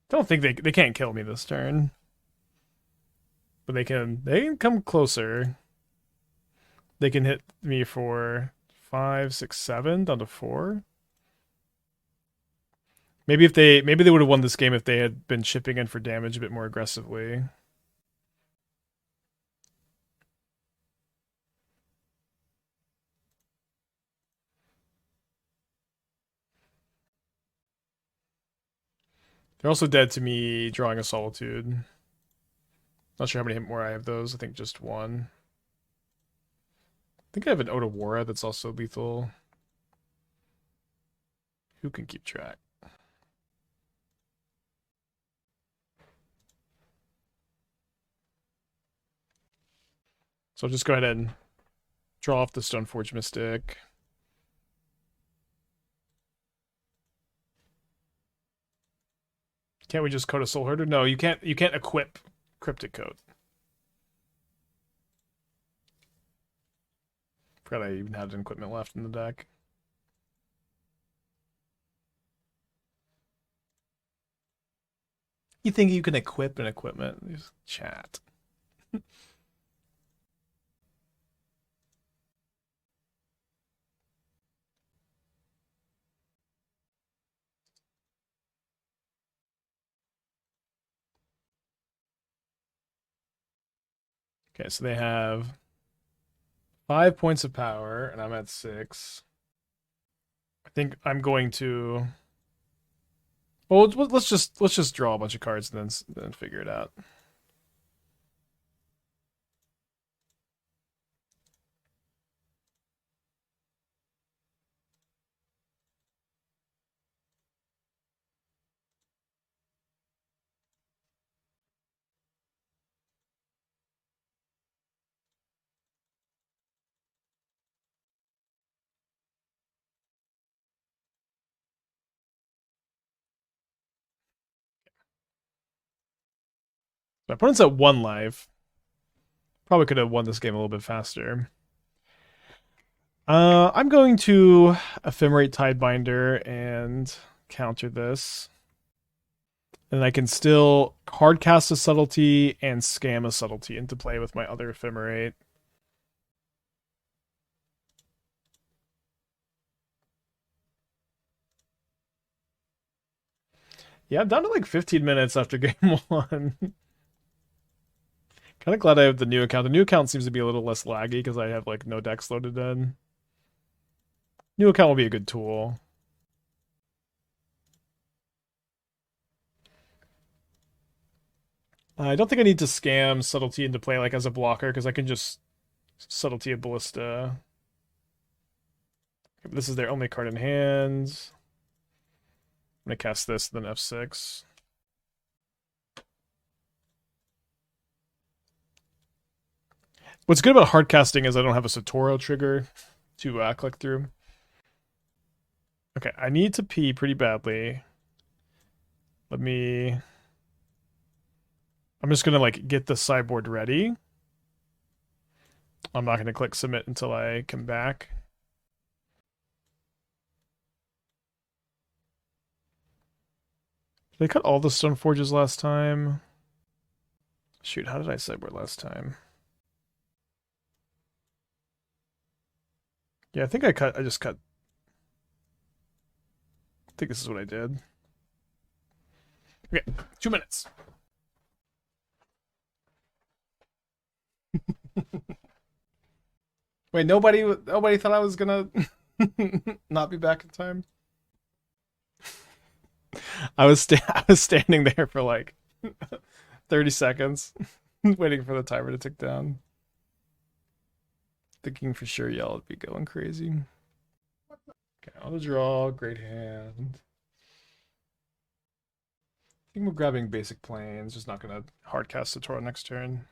Don't think they can't kill me this turn. But they can come closer. They can hit me for 5, 6, 7 down to 4. Maybe they would have won this game if they had been chipping in for damage a bit more aggressively. They're also dead to me drawing a Solitude. Not sure how many more I have those. I think just one. I think I have an Otawara that's also lethal. Who can keep track? So I'll just go ahead and draw off the Stoneforge Mystic. Can't we just code a Soul Herder? No, you can't equip Cryptic Coat. Forgot I even had an equipment left in the deck. You think you can equip an equipment? Just chat. Okay, so they have 5 points of power, and I'm at 6. I think I'm going to. Well, let's just draw a bunch of cards and then figure it out. My opponent's at 1 life. Probably could have won this game a little bit faster. I'm going to Ephemerate Tidebinder and counter this. And I can still hardcast a Subtlety and scam a Subtlety into play with my other Ephemerate. Yeah, I'm down to like 15 minutes after game 1. Kind of glad I have the new account. The new account seems to be a little less laggy because I have like no decks loaded in. New account will be a good tool. I don't think I need to scam Subtlety into play like as a blocker because I can just Subtlety a Ballista. This is their only card in hand. I'm gonna cast this, then F6. What's good about hard casting is I don't have a Satoru trigger to click through. Okay, I need to pee pretty badly. I'm just gonna like get the sideboard ready. I'm not gonna click submit until I come back. Did they cut all the Stoneforges last time? Shoot, how did I sideboard last time? Yeah, I think I just cut. I think this is what I did. Okay, 2 minutes. Wait, nobody thought I was gonna not be back in time. I was standing there for like 30 seconds, waiting for the timer to tick down, thinking for sure y'all would be going crazy. Okay, auto draw, great hand. I think we're grabbing basic planes, just not gonna hardcast Satoru next turn.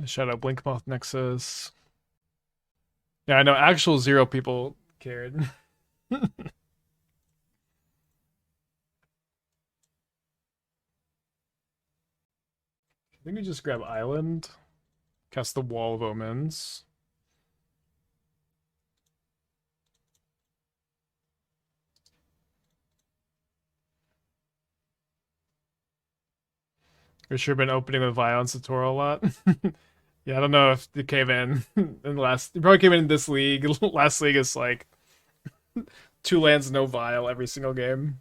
Shout out Blinkmoth Nexus. Yeah, I know actual 0 people cared. I think we just grab Island, cast the Wall of Omens. We've sure been opening with Vial and Satoru a lot. Yeah, I don't know if it came in last. It probably came in this league. Last league is like 2 lands, no Vial every single game.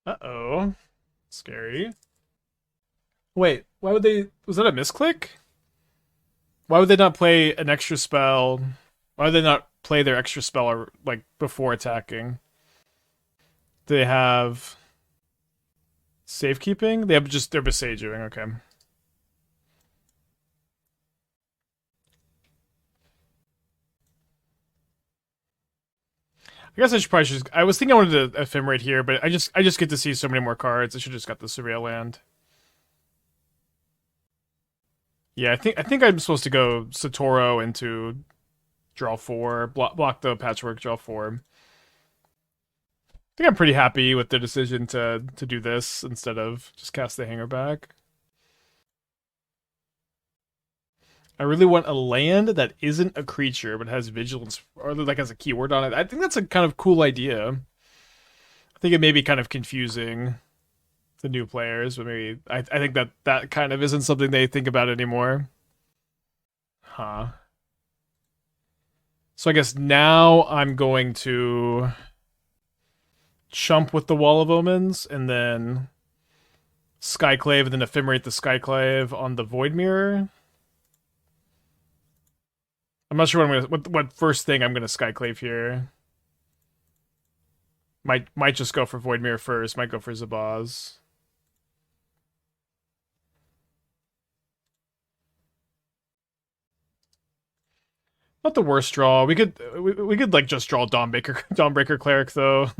Uh-oh. Scary. Wait, why would they... Was that a misclick? Why would they not play an extra spell? Why would they not play their extra spell or, like before attacking? Do they have safekeeping? They have just they're besaging. Okay. I guess I should probably just. I was thinking I wanted to ephemerate here, but I just get to see so many more cards. I should just got the surveil land. Yeah, I think I'm supposed to go Satoru into draw 4, block the patchwork, draw 4. I think I'm pretty happy with the decision to do this instead of just cast the hanger back. I really want a land that isn't a creature but has vigilance or like has a keyword on it. I think that's a kind of cool idea. I think it may be kind of confusing the new players, but maybe I think that kind of isn't something they think about anymore. Huh. So I guess now I'm going to chump with the Wall of Omens and then Skyclave and then ephemerate the Skyclave on the Void Mirror. I'm not sure what first thing I'm gonna Skyclave here. Might just go for Void Mirror first. Might go for Zabaz. Not the worst draw. We could like just draw Dawnbreaker Cleric though.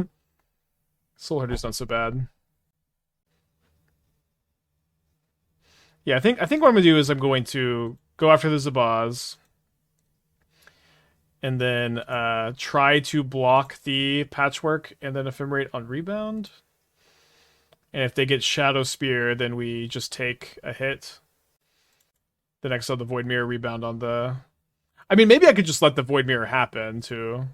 Soulherder's not so bad. Yeah, I think what I'm gonna do is I'm going to go after the Zabaz, and then try to block the Patchwork and then Ephemerate on rebound. And if they get Shadow Spear, then we just take a hit. The next on the Void Mirror rebound on the... I mean, maybe I could just let the Void Mirror happen, too.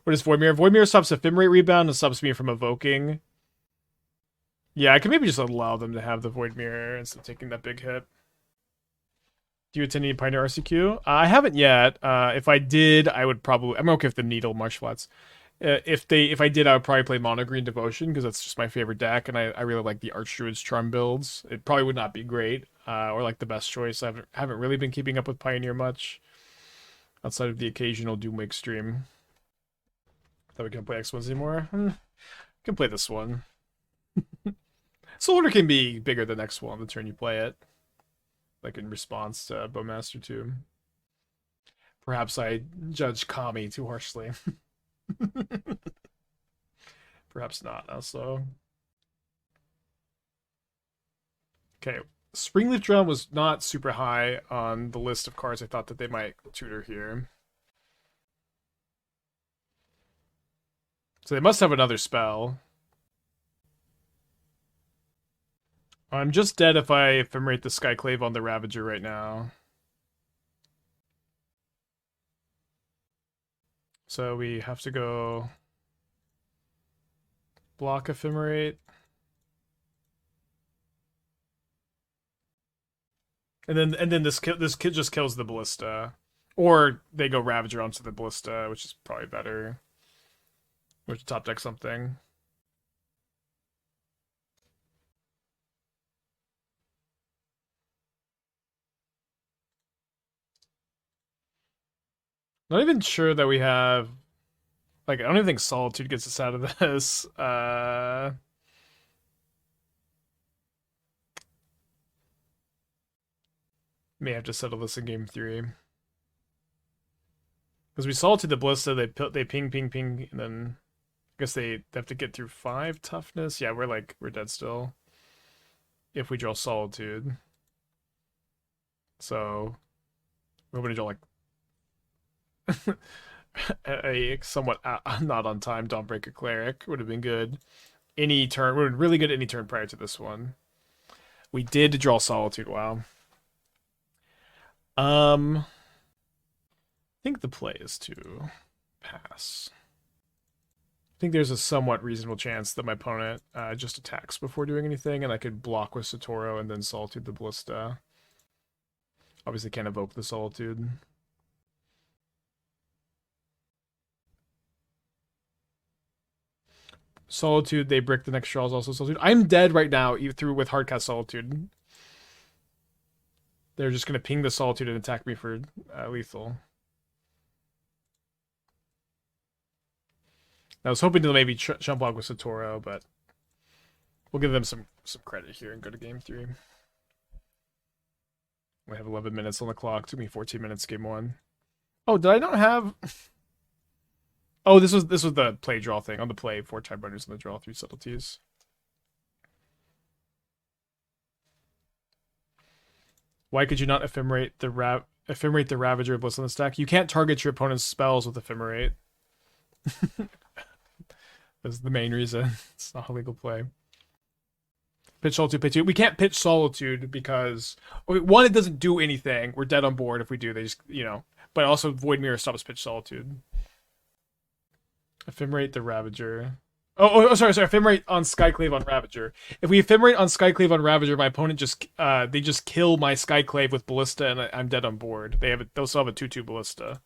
What is Void Mirror? Void Mirror stops Ephemerate rebound and stops me from evoking. Yeah, I could maybe just allow them to have the Void Mirror instead of taking that big hit. Do you attend any Pioneer RCQ? I haven't yet. If I did, I would probably... I'm okay with the Needle Marsh Flats. If I did, I would probably play Mono Green Devotion because that's just my favorite deck, and I really like the Archdruid's Charm builds. It probably would not be great, or like the best choice. I haven't really been keeping up with Pioneer much, outside of the occasional Doomwake stream. Thought we can't play X ones anymore. We can play this one. Soulherder can be bigger than X one the turn you play it, like in response to Bowmaster 2. Perhaps I judge Kami too harshly. Perhaps not, also. Okay, Springleaf Drum was not super high on the list of cards I thought that they might tutor here. So they must have another spell. I'm just dead if I ephemerate the Skyclave on the Ravager right now. So we have to go block Ephemerate. And then this kid just kills the Ballista. Or they go Ravager onto the Ballista, which is probably better. We have to top deck something. Not even sure that we have... Like, I don't even think Solitude gets us out of this. May have to settle this in game 3. Because we Solitude the Ballista, they ping, and then... I guess they have to get through 5 toughness. Yeah, we're dead still. If we draw Solitude. So... we're going to draw, like... a somewhat not on time Dawnbreaker Cleric would have been good. Any turn would have been really good any turn prior to this one. We did draw Solitude. Wow. I think the play is to pass. I think there's a somewhat reasonable chance that my opponent just attacks before doing anything, and I could block with Satoru and then Solitude the Ballista. Obviously can't evoke the Solitude. Solitude, they brick the next draw is also Solitude. I'm dead right now, through with Hardcast Solitude. They're just going to ping the Solitude and attack me for lethal. I was hoping to maybe jump block with Satoru, but we'll give them some credit here and go to game 3. We have 11 minutes on the clock. Took me 14 minutes game 1. Oh, did I not have... Oh, this was the play draw thing. On the play, 4 Tidebinders on the draw, 3 Subtleties. Why could you not ephemerate the Ravager of Bliss on the stack? You can't target your opponent's spells with Ephemerate. That's the main reason. It's not a legal play. Pitch Solitude, pitch 2. We can't pitch Solitude because... one, it doesn't do anything. We're dead on board if we do. They just, But also, Void Mirror stops pitch Solitude. Ephemerate the Ravager. Sorry. Ephemerate on Skyclave on Ravager. If we Ephemerate on Skyclave on Ravager, my opponent they just kill my Skyclave with Ballista, and I'm dead on board. They'll still have a 2/2 Ballista.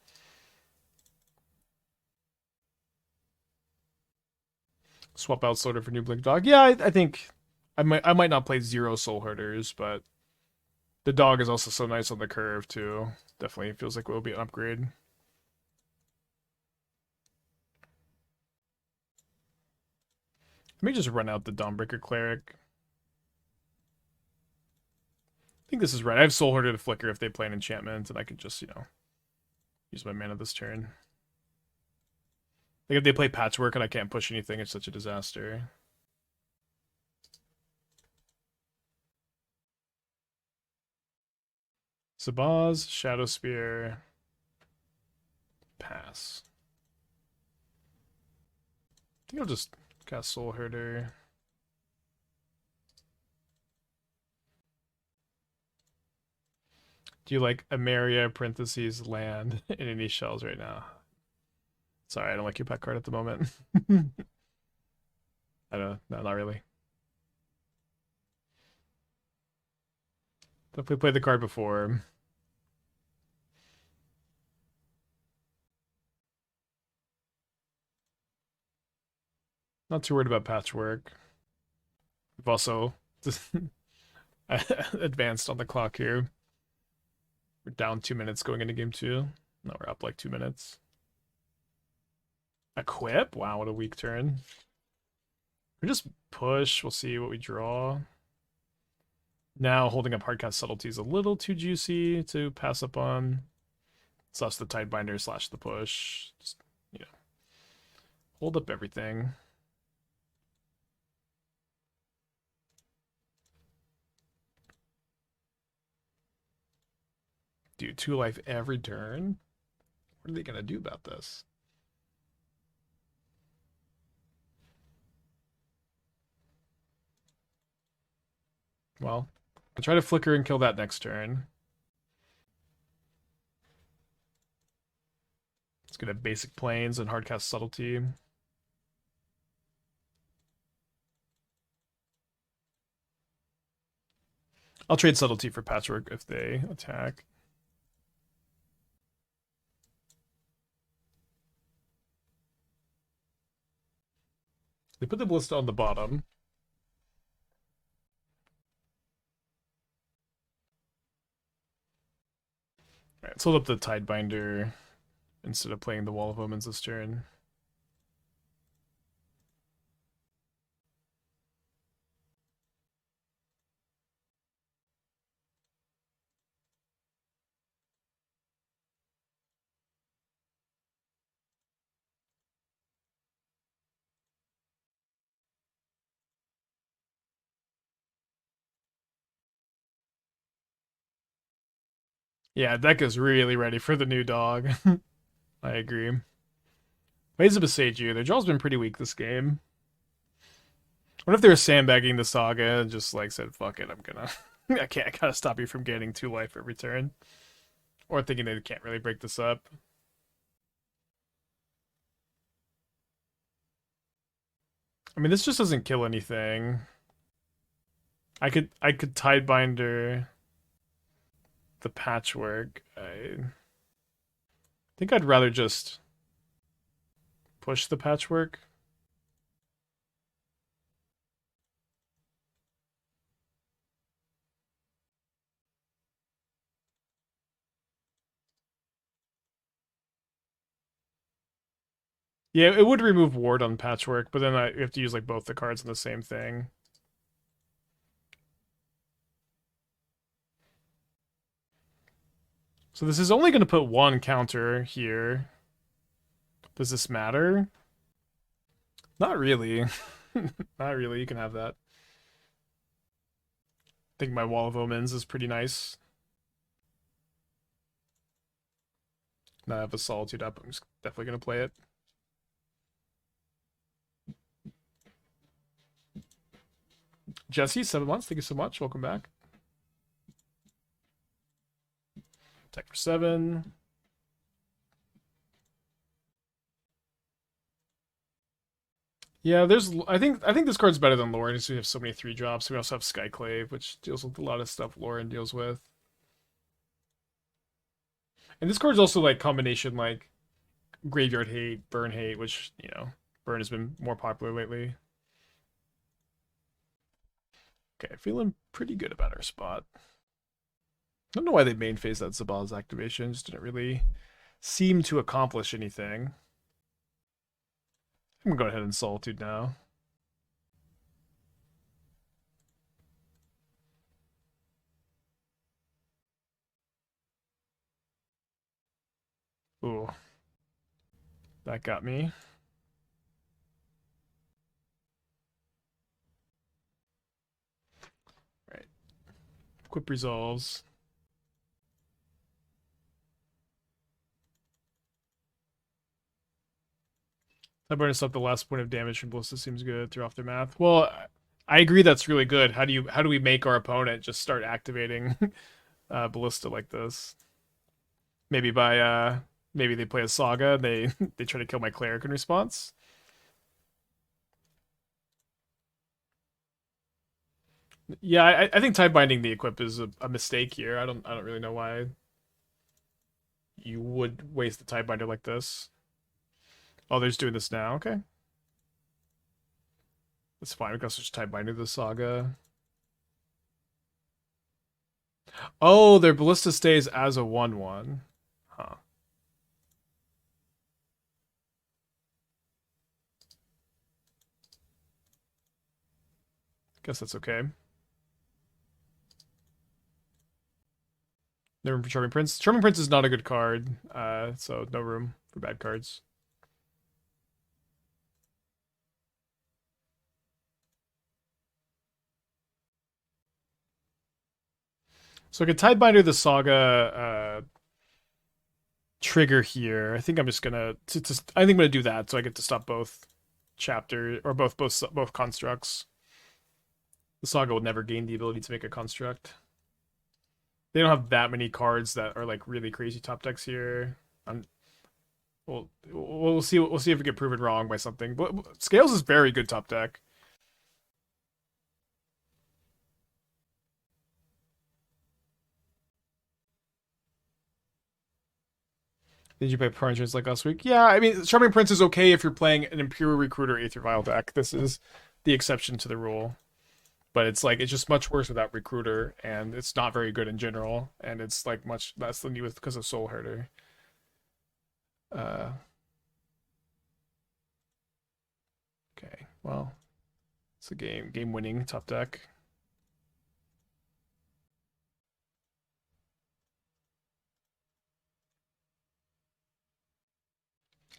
Swap out Slaughter for New Blink Dog. Yeah, I think I might not play 0 Soulherders, but the dog is also so nice on the curve too. Definitely feels like it will be an upgrade. Let me just run out the Dawnbreaker Cleric. I think this is right. I have Soulherder to Flicker if they play an enchantment, and I can just, Use my mana this turn. Like if they play Patchwork and I can't push anything, it's such a disaster. Sabaz, Shadow Spear, pass. I think I'll just cast Soulherder. Do you like Emeria parentheses land in any shells right now? Sorry, I don't like your pet card at the moment. I don't. No, not really. Definitely played the card before. Not too worried about Patchwork. We've also advanced on the clock here. We're down 2 minutes going into game 2. Now we're up like 2 minutes. Equip? Wow, what a weak turn. We just push. We'll see what we draw. Now holding up Hardcast Subtlety is a little too juicy to pass up on. Slash the Tidebinder slash the push. Just, you know, hold up everything. Dude, 2 life every turn? What are they going to do about this? Well, I'll try to flicker and kill that next turn. Let's get a basic planes and hardcast subtlety. I'll trade subtlety for patchwork if they attack. They put the ballista on the bottom. All right, let's hold up the Tidebinder instead of playing the Wall of Omens this turn. Yeah, deck is really ready for the new dog. I agree. Ways to besage you. Their draw's been pretty weak this game. What if they were sandbagging the saga and just like said, fuck it, I'm gonna I gotta stop you from getting 2 life every turn. Or thinking they can't really break this up. I mean, this just doesn't kill anything. I could Tidebinder the patchwork. I think I'd rather just push the patchwork. Yeah, it would remove ward on patchwork, but then I have to use like both the cards on the same thing. So this is only going to put 1 counter here. Does this matter? Not really. Not really. You can have that. I think my Wall of Omens is pretty nice. Now I have a Solitude up. I'm just definitely going to play it. Jesse, 7 months. Thank you so much. Welcome back. Attack for 7. Yeah, I think this card's better than Lauren, because we have so many 3-drops. We also have Skyclave, which deals with a lot of stuff Lauren deals with. And this card's also like combination like Graveyard Hate, Burn Hate, which, you know, Burn has been more popular lately. Okay, feeling pretty good about our spot. I don't know why they main phase that Zabaz activation. Just didn't really seem to accomplish anything. I'm gonna go ahead and Solitude now. Ooh. That got me. Right. Equip resolves. That bonus up the last point of damage from Ballista seems good. Throw off their math. Well, I agree that's really good. How do we make our opponent just start activating Ballista like this? Maybe by maybe they play a Saga, they they try to kill my cleric in response. Yeah, I think Tidebinding the equip is a mistake here. I don't really know why you would waste the Tidebinder like this. Oh, they're just doing this now. Okay. That's fine. We can also just Tidebinder the Saga. Oh, their Ballista stays as a 1/1. Huh. Guess that's okay. No room for Charming Prince. Charming Prince is not a good card, so no room for bad cards. So I could Tidebinder the Saga trigger here. I think I'm just gonna I think I'm gonna do that so I get to stop both chapter or both constructs. The Saga will never gain the ability to make a construct. They don't have that many cards that are like really crazy top decks here. We'll see. We'll see if we get proven wrong by something. But Scales is very good top deck. Did you play Purges like last week? Yeah, I mean, Charming Prince is okay if you're playing an Imperial Recruiter Aether Vial deck. This is the exception to the rule. But it's like, it's just much worse without Recruiter, and it's not very good in general, and it's like much less than you with because of Soulherder. Okay, well, it's a game-winning top deck.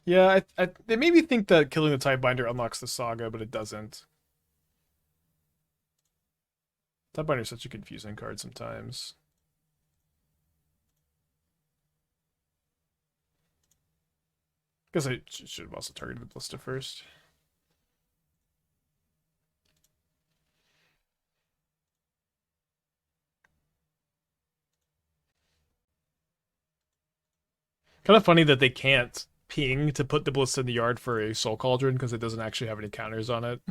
Yeah, they made me think that killing the Tidebinder unlocks the Saga, but it doesn't. Tidebinder is such a confusing card sometimes. Guess I should have also targeted the Ballista first. Kind of funny that they can't ping to put the Ballista in the yard for a Soul Cauldron because it doesn't actually have any counters on it.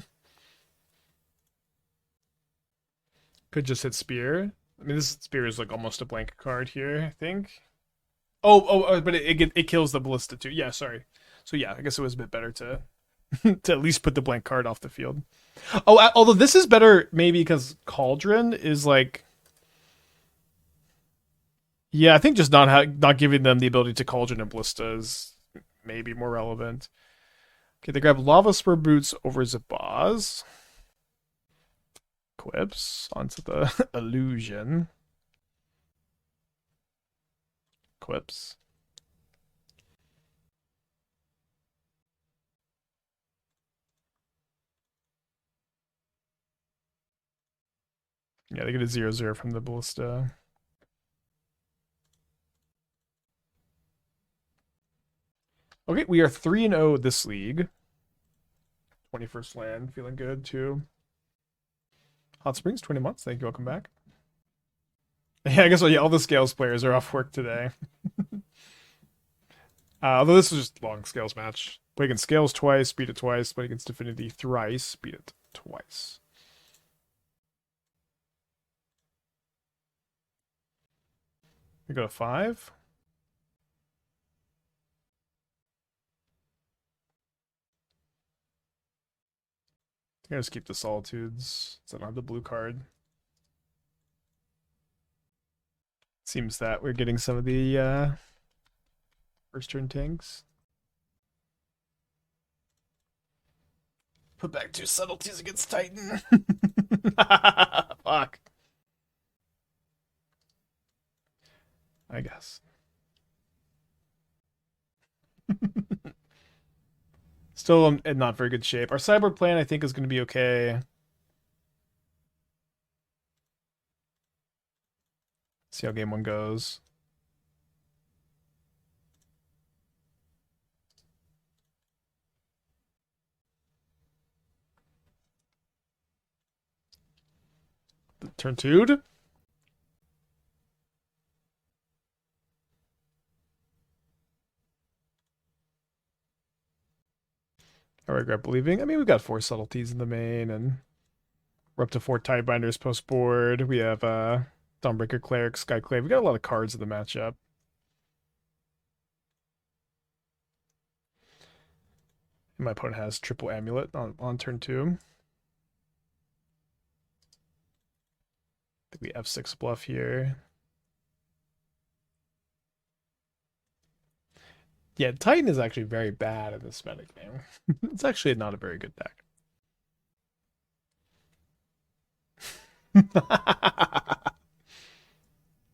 Could just hit Spear. I mean, this Spear is like almost a blank card here, I think. But it kills the Ballista too. Yeah, sorry. So yeah, I guess it was a bit better to to at least put the blank card off the field. Oh, although this is better maybe because Cauldron is like, yeah, I think just not giving them the ability to Cauldron and Ballista is maybe more relevant. Okay, they grab Lava Spur Boots over Zabaz. Quips onto the illusion. Quips. Yeah, they get a 0/0 from the Ballista. Okay, we are 3-0 this league. 21st land, feeling good too. Hot Springs, 20 months. Thank you. Welcome back. Yeah, I guess all the Scales players are off work today. Although this is just a long Scales match. Play against Scales twice, beat it twice. Play against Divinity thrice, beat it twice. We go to 5. I think I just keep the Solitudes, so I don't have the blue card. Seems that we're getting some of the first turn tanks. Put back 2 subtleties against Titan. Fuck. I guess. Still in not very good shape. Our sideboard plan, I think, is going to be okay. See how game one goes. Turn 2'd. I regret believing. I mean, we've got 4 subtleties in the main, and we're up to 4 Tidebinders post board. We have Dawnbringer Cleric, Skyclave. We got a lot of cards in the matchup. And my opponent has triple amulet on turn 2. I think we F6 bluff here. Yeah, Titan is actually very bad in this meta game. It's actually not a very good deck.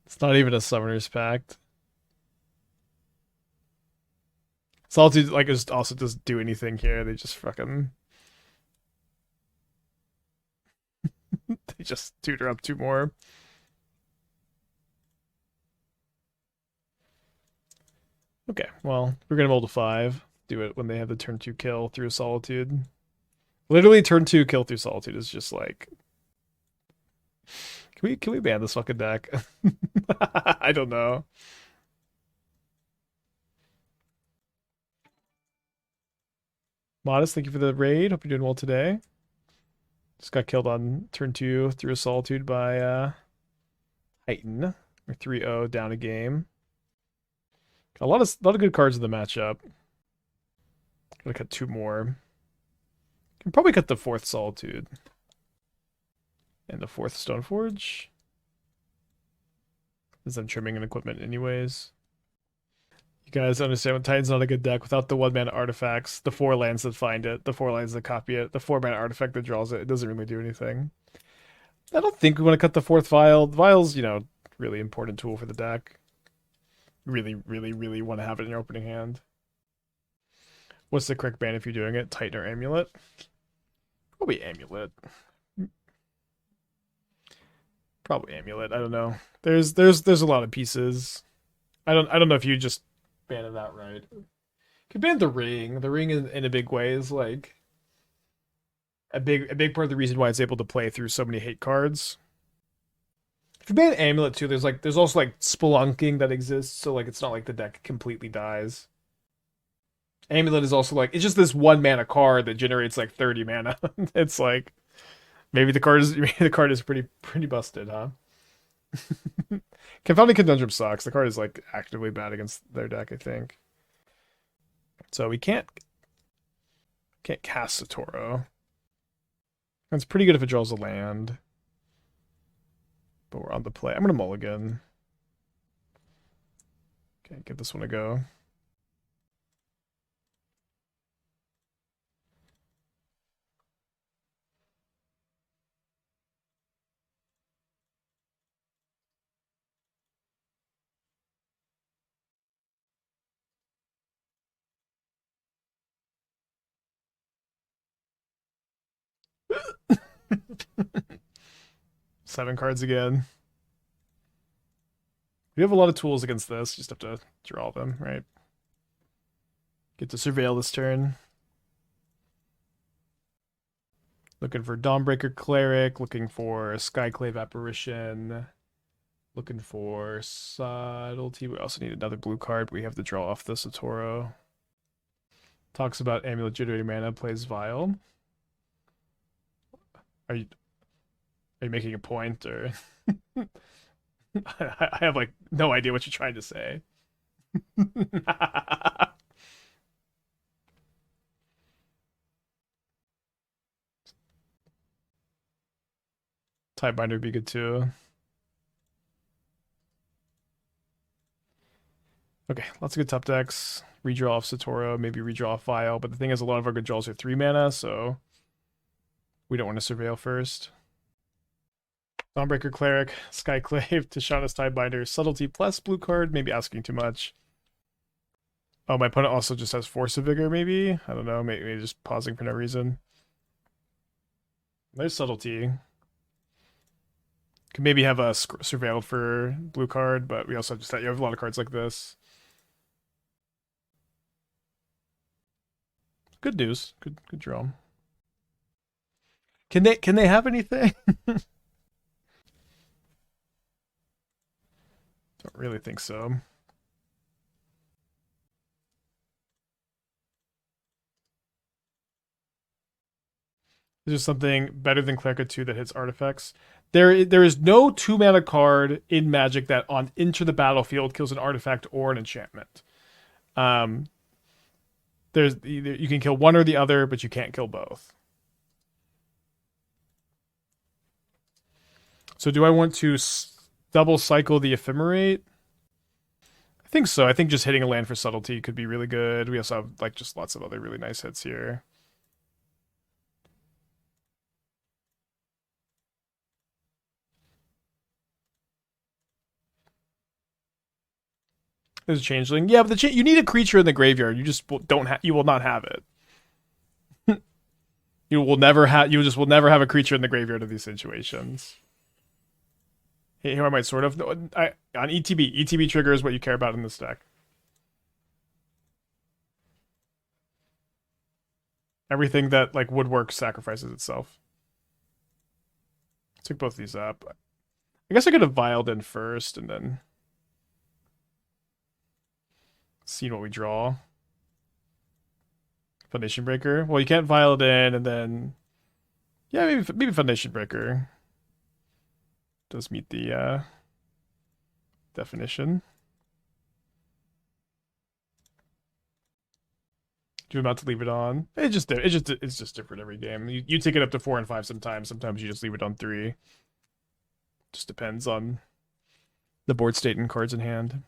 It's not even a Summoner's Pact. Solitude, like, just also doesn't do anything here. They just fucking... they just tutor up 2 more. Okay, well, we're gonna roll to 5. Do it when they have the turn 2 kill through Solitude. Literally, turn 2 kill through Solitude is just like... Can we ban this fucking deck? I don't know. Modest, thank you for the raid. Hope you're doing well today. Just got killed on turn 2 through a Solitude by Titan. We're 3-0 down a game. A lot of good cards in the matchup. Gotta cut 2 more. Can probably cut the 4th Solitude. And the 4th Stoneforge. As I'm trimming an equipment anyways. You guys understand when Titan's not a good deck without the 1-mana artifacts, the 4 lands that find it, the 4 lands that copy it, the 4-mana artifact that draws it. It doesn't really do anything. I don't think we want to cut the 4th Vial. The Vial's, you know, really important tool for the deck. Really, really, really want to have it in your opening hand. What's the correct ban if you're doing it? Titan or Amulet? Probably Amulet. Probably Amulet. I don't know. There's a lot of pieces. I don't know if you just ban it outright. You could ban the ring. The ring in a big way is like a big part of the reason why it's able to play through so many hate cards. If you ban Amulet too, there's also like spelunking that exists, so like it's not like the deck completely dies. Amulet is also like it's just this 1-mana card that generates like 30 mana. It's like maybe the card is pretty busted, huh? Confounding Conundrum sucks. The card is like actively bad against their deck, I think. So we can't cast Satoru. It's pretty good if it draws a land. But we're on the play. I'm gonna mulligan. Okay, give this one a go. Seven cards again. We have a lot of tools against this. Just have to draw them, right? Get to surveil this turn. Looking for Dawnbringer Cleric. Looking for Skyclave Apparition. Looking for Subtlety. We also need another blue card. We have to draw off the Satoru. Talks about Amulet generating mana. Plays Vial. Are you making a point, or I have like no idea what you're trying to say. Tidebinder would be good too. Okay, lots of good top decks. Redraw off Satoru, maybe redraw off Vial, but the thing is a lot of our good draws are 3 mana, so we don't want to surveil first. Dawnbringer Cleric, Skyclave, Tishana's Tidebinder, Subtlety plus blue card, maybe asking too much. Oh, my opponent also just has Force of Vigor, maybe? I don't know, maybe just pausing for no reason. There's Subtlety. Could maybe have a Surveilled for blue card, but we also have just that you have a lot of cards like this. Good news. Good draw. Can they have anything? Don't really think so. There's something better than Cleric 2 that hits artifacts. There is no 2-mana card in Magic that on enter the battlefield kills an artifact or an enchantment. There's either you can kill one or the other, but you can't kill both. So do I want to double cycle the Ephemerate? I think so. I think just hitting a land for Subtlety could be really good. We also have like just lots of other really nice hits here. There's a changeling. Yeah, but you need a creature in the graveyard. You just don't have. You will not have it. You will never have. You just will never have a creature in the graveyard of these situations. Here I might sort of. No, on ETB. ETB trigger is what you care about in this deck. Everything that like woodwork sacrifices itself. Let's pick both these up. I guess I could have vialed in first and then seen what we draw. Foundation Breaker. Well, you can't vial it in, and then yeah, maybe Foundation Breaker does meet the definition. Do you about to leave it on? It's just different every game. You take it up to 4 and 5 sometimes. Sometimes you just leave it on 3. Just depends on the board state and cards in hand.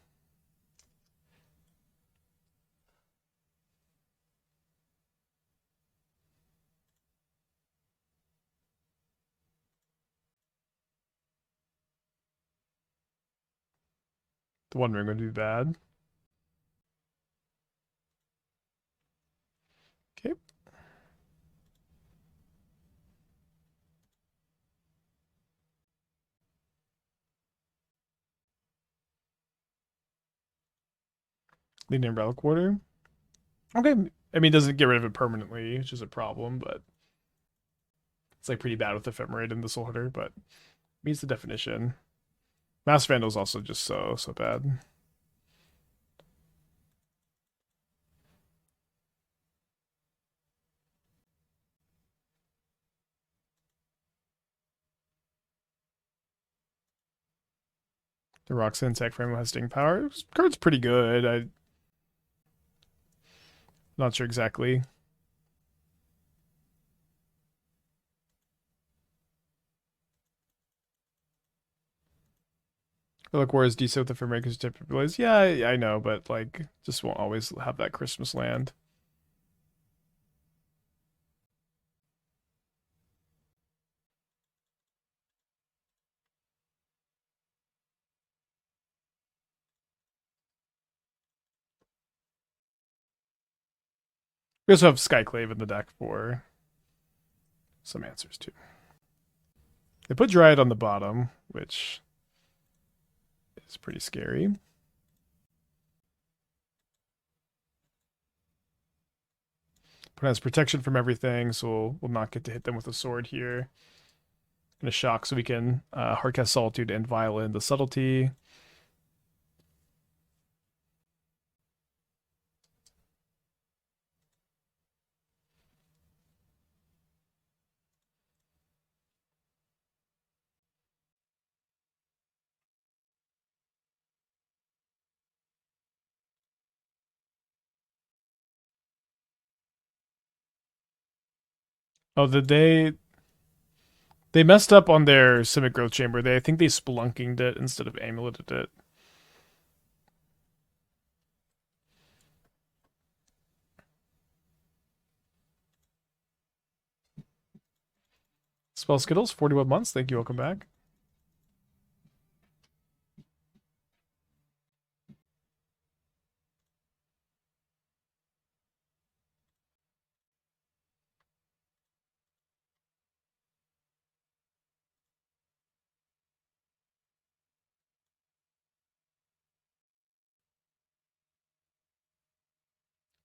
The One Ring would be bad. Okay. Leading in Relic Water. Okay. I mean, it doesn't get rid of it permanently, which is a problem, but it's like pretty bad with Ephemerate and the Soulherder, but meets the definition. Mass Vandal is also just so bad. The Roxanne Tech Frame has Sting Power. This card's pretty good. I'm not sure exactly. Look, whereas decent with the Filmmakers typically is. Yeah, I know, but like, just won't always have that Christmas land. We also have Skyclave in the deck for some answers too. They put Dryad on the bottom, which is pretty scary. But has protection from everything, so we'll not get to hit them with a sword here. Gonna shock so we can hardcast Solitude and Violin the Subtlety. Oh, did they messed up on their Simic Growth Chamber. I think they spelunkinged it instead of amuleted it. Spell Skittles, 41 months. Thank you. Welcome back.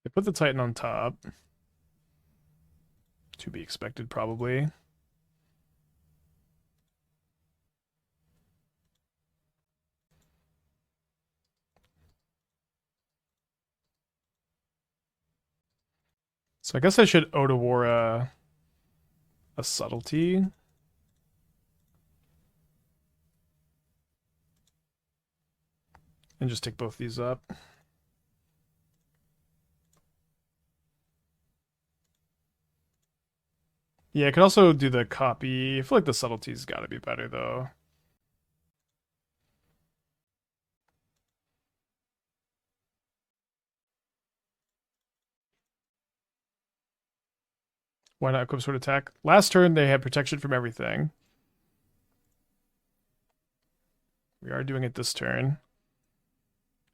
They put the Titan on top. To be expected, probably. So I guess I should Otawara a Subtlety. And just take both these up. Yeah, I could also do the copy. I feel like the Subtlety's got to be better, though. Why not equip sword attack? Last turn, they had protection from everything. We are doing it this turn.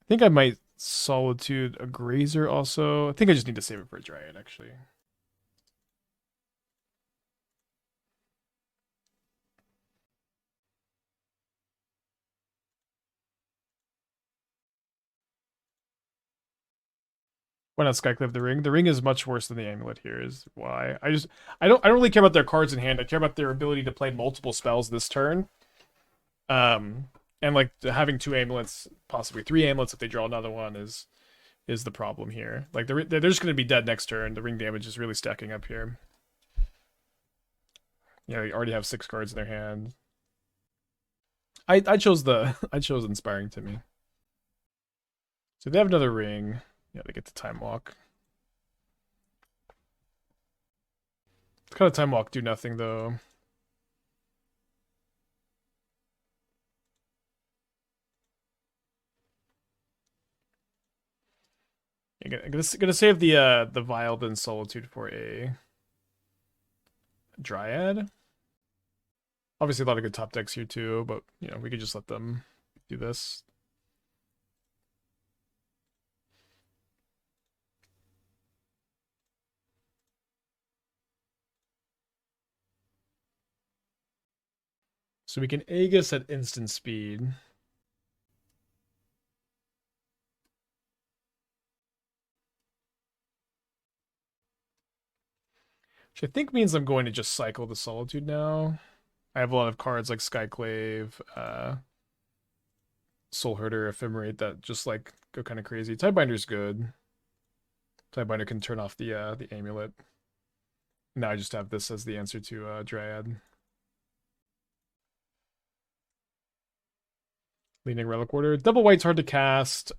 I think I might Solitude a Grazer also. I think I just need to save it for a Dryad, actually. Why not Skyclave the Ring? The Ring is much worse than the Amulet here, is why. I don't really care about their cards in hand. I care about their ability to play multiple spells this turn. And like having 2 amulets, possibly 3 amulets if they draw another one is the problem here. Like they're just going to be dead next turn. The ring damage is really stacking up here. Yeah, they already have 6 cards in their hand. I chose Inspiring Timmy. So they have another ring. Yeah, they get the Time Walk. It's kind of Time Walk do nothing though. I'm gonna save the Vial and Solitude for a Dryad. Obviously a lot of good top decks here too, but you know, we could just let them do this. So we can Aegis at instant speed. Which I think means I'm going to just cycle the Solitude now. I have a lot of cards like Skyclave, Soulherder, Ephemerate that just like go kind of crazy. Tidebinder's good. Tidebinder can turn off the amulet. Now I just have this as the answer to Dryad. Leaning Relic Order. Double white's hard to cast.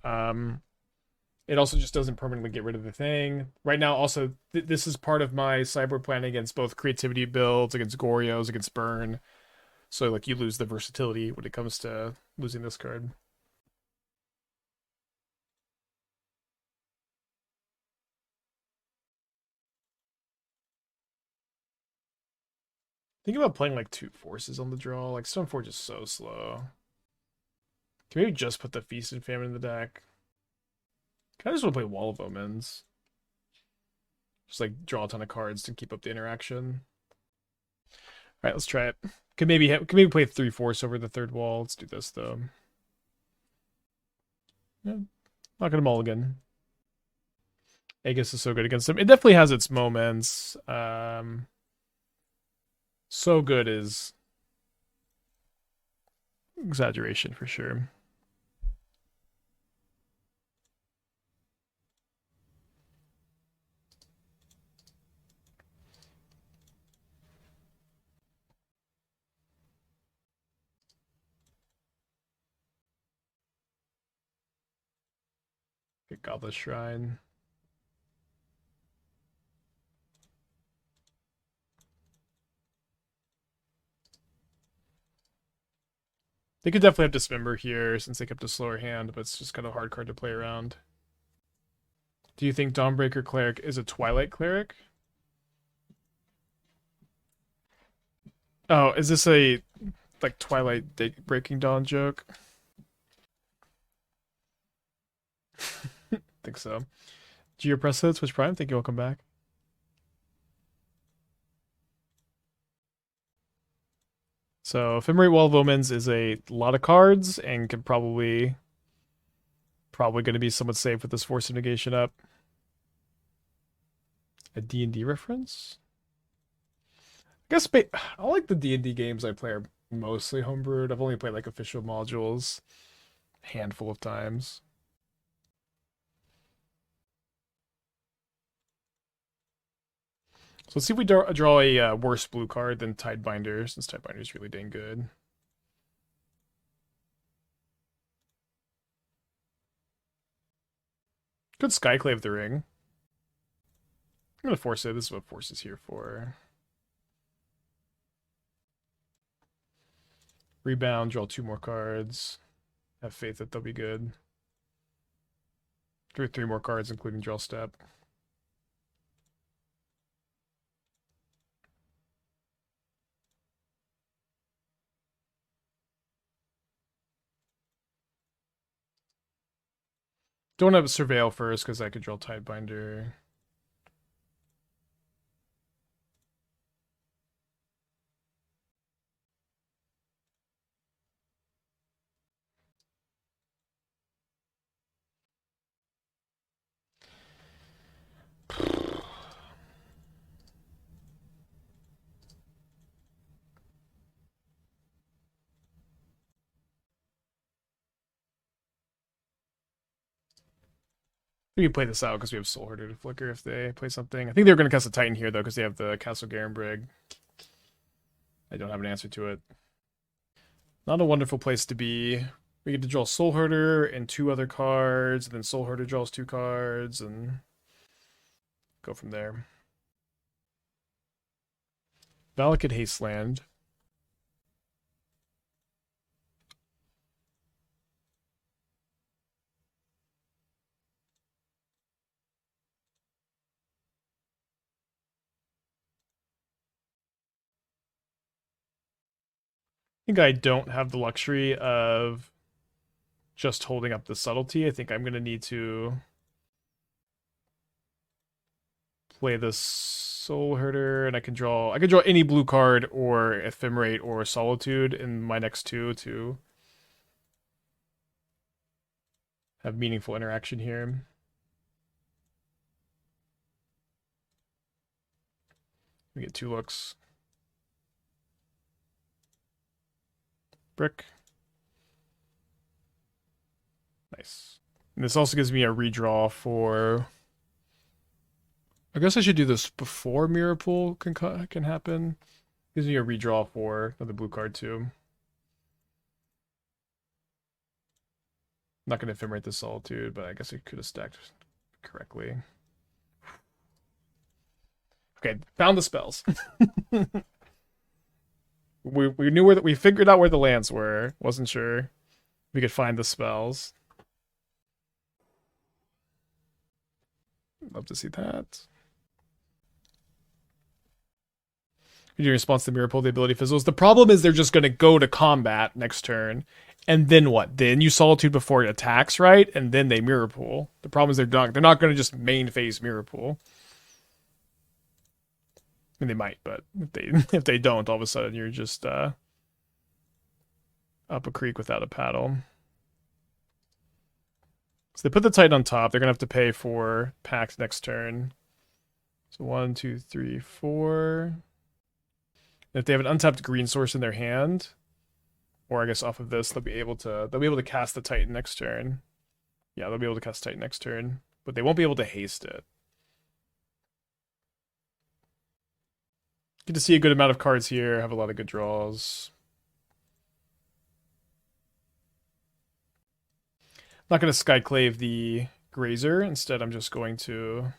It also just doesn't permanently get rid of the thing. Right now, also, this is part of my sideboard plan against both creativity builds, against Gorios, against Burn. So, like, you lose the versatility when it comes to losing this card. Think about playing, like, 2 forces on the draw. Like, Stoneforge is so slow. Can maybe just put the Feast and Famine in the deck? I just want to play Wall of Omens. Just like draw a ton of cards to keep up the interaction. All right, let's try it. Could maybe play 3 Force over the 3rd wall. Let's do this though. Yeah, not gonna mulligan. Aegis is so good against him. It definitely has its moments. So good is exaggeration for sure. Get Godless Shrine. They could definitely have Dismember here since they kept a slower hand, but it's just kind of a hard card to play around. Do you think Dawnbringer Cleric is a Twilight Cleric? Oh, is this a like Twilight Breaking Dawn joke? Think so. Geopress Switch Prime, thank you, welcome back. So Ephemerate Wall of Omens is a lot of cards and can probably going to be somewhat safe with this Force of Negation up. A D&D reference? I guess I like the D&D games I play are mostly homebrewed. I've only played like official modules a handful of times. So let's see if we draw a worse blue card than Tidebinder, since Tidebinder is really dang good. Good Skyclave the Ring. I'm gonna force it. This is what Force is here for. Rebound, draw 2 more cards. Have faith that they'll be good. Draw 3 more cards, including draw step. Don't have Surveil first, because I could draw Tidebinder. We can play this out because we have Soulherder to flicker if they play something. I think they're going to cast a Titan here, though, because they have the Castle Garenbrig. I don't have an answer to it. Not a wonderful place to be. We get to draw Soulherder and 2 other cards, and then Soulherder draws 2 cards, and go from there. Valakut Hasteland. I think I don't have the luxury of just holding up the Subtlety. I think I'm going to need to play the Soulherder, and I can draw any blue card or Ephemerate or Solitude in my next 2 to have meaningful interaction here. We get 2 looks. Brick. Nice. And this also gives me a redraw for... I guess I should do this before Mirror Pool can happen. Gives me a redraw for another blue card too. I'm not going to Ephemerate the Solitude, but I guess I could have stacked correctly. Okay, found the spells. we knew we figured out where the lands were. Wasn't sure we could find the spells. Love to see that. In response to Mirror Pool, the ability fizzles. The problem is they're just going to go to combat next turn. And then what? Then you Solitude before it attacks, right? And then they Mirror Pool. The problem is they're not going to just main phase Mirror Pool. I mean, they might, but if they don't, all of a sudden you're just up a creek without a paddle. So they put the Titan on top. They're going to have to pay for Pact next turn. So 1, 2, 3, 4. If they have an untapped green source in their hand, or I guess off of this, they'll be able to cast the Titan next turn. Yeah, they'll be able to cast Titan next turn, but they won't be able to haste it. Get to see a good amount of cards here, have a lot of good draws. I'm not going to Skyclave the Grazer. Instead, I'm just going to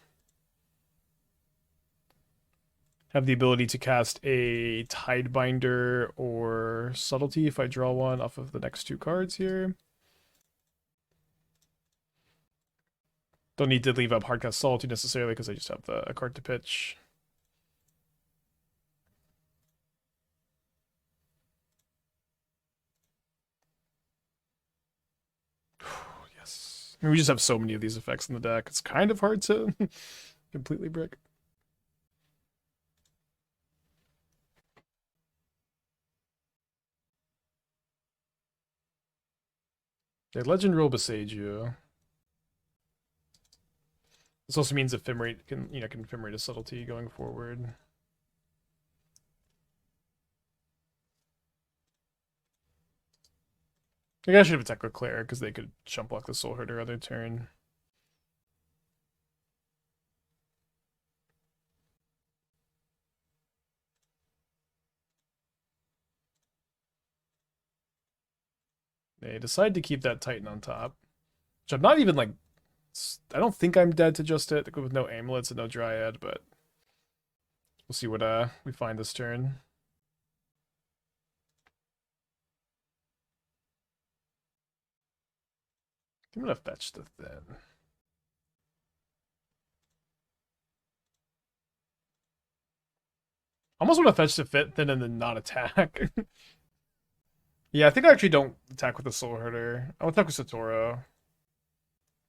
have the ability to cast a Tidebinder or Subtlety if I draw one off of the next 2 cards here. Don't need to leave up hardcast Solitude necessarily because I just have a card to pitch. Yes. I mean, we just have so many of these effects in the deck. It's kind of hard to completely brick. Okay, Legend Rule Besage you. This also means Ephemerate can Ephemerate a Subtlety going forward. I guess I should have attacked with Cleric because they could jump block the Soulherder other turn. They decide to keep that Titan on top, which I'm not even like. I don't think I'm dead to just it with no amulets and no Dryad, but we'll see what we find this turn. I'm gonna fetch the Thin. Almost want to fetch the Thin and then not attack. Yeah, I think I actually don't attack with the Soulherder. I'll attack with Satoru.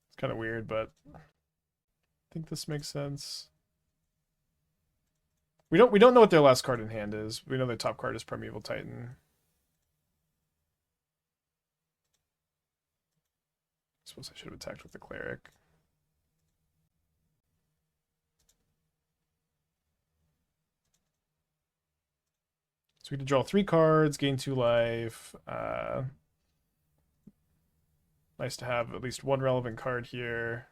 It's kind of weird, but I think this makes sense. We don't know what their last card in hand is. We know their top card is Primeval Titan. I suppose I should have attacked with the Cleric. So we can draw 3 cards, gain 2 life. Nice to have at least 1 relevant card here.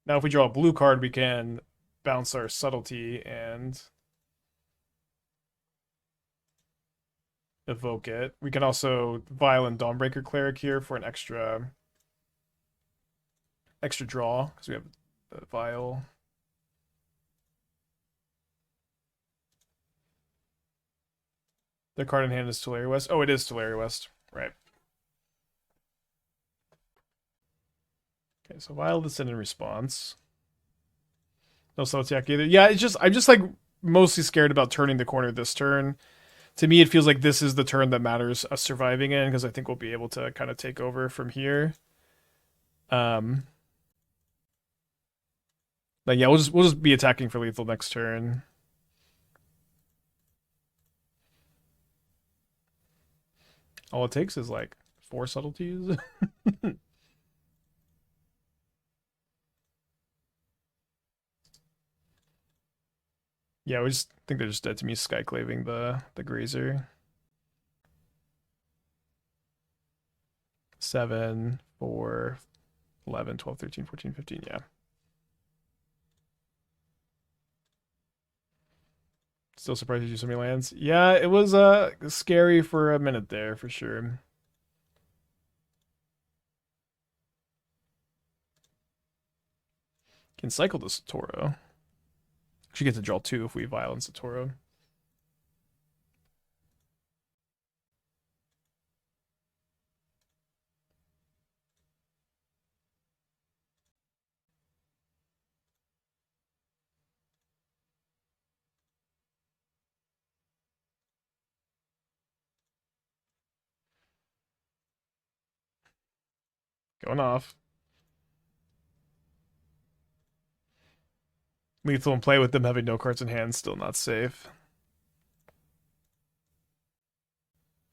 Now if we draw a blue card, we can bounce our Subtlety and evoke it. We can also Vial and Dawnbringer Cleric here for an extra draw, because we have the Vial. Their card in hand is Tulare West. Oh, it is Tulare West. Right. Okay, so Vial this in response. No Sotiak either. Yeah, I'm just like mostly scared about turning the corner this turn. To me, it feels like this is the turn that matters us surviving in, because I think we'll be able to kind of take over from here. Like yeah, we'll just be attacking for lethal next turn. All it takes is like 4 subtleties. Yeah, we just think they're just dead to me Skyclaving the Grazer. 7, 4, 11, 12, 13, 14, 15, yeah. Still surprised you do so many lands. Yeah, it was scary for a minute there, for sure. Can cycle the Satoru. She gets to draw 2 if we violence Satoru. Going off. Lethal and play with them having no cards in hand, still not safe.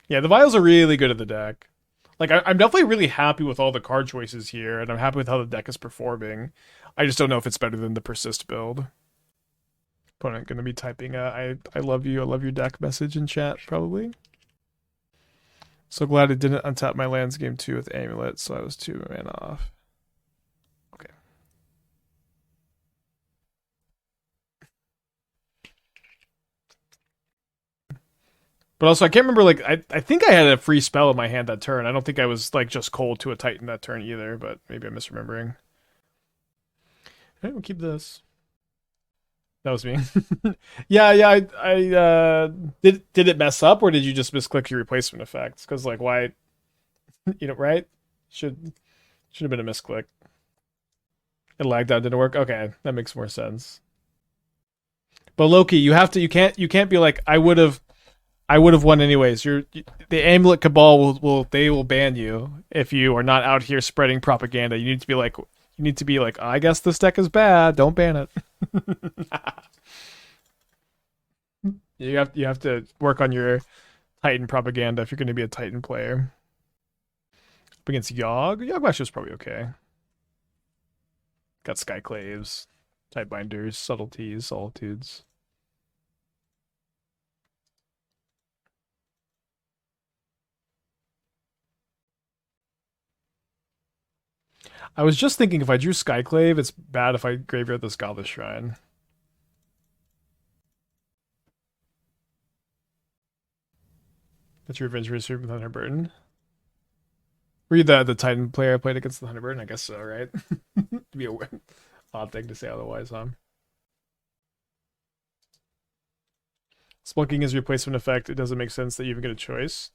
Yeah, the vials are really good at the deck. Like, I'm definitely really happy with all the card choices here, and I'm happy with how the deck is performing. I just don't know if it's better than the persist build. Opponent gonna be typing I love you, I love your deck message in chat, probably. So glad it didn't untap my lands game 2 with Amulet, so I was 2 mana off. Okay. But also, I can't remember, like, I think I had a free spell in my hand that turn. I don't think I was, like, just cold to a Titan that turn either, but maybe I'm misremembering. Alright, we'll keep this. That was me. Yeah, I did it mess up, or did you just misclick your replacement effects? Because, like, why, right? Should have been a misclick. It lagged out, didn't work? Okay, that makes more sense. But Loki, you can't be like, I would have won anyways. The Amulet Cabal will ban you if you are not out here spreading propaganda. You need to be like, I guess this deck is bad. Don't ban it. You have to work on your Titan propaganda if you're going to be a Titan player. Up against Yogg, Yogg was probably okay. Got Skyclaves, Tidebinders, Subtleties, Solitudes. I was just thinking if I drew Skyclave, it's bad if I graveyard this Godless Shrine. That's your Revenge Reserve with Thunderburden. Were you the Titan player I played against the Thunderburden? I guess so, right? It'd be a weird, odd thing to say otherwise, huh? Splunking is replacement effect. It doesn't make sense that you even get a choice.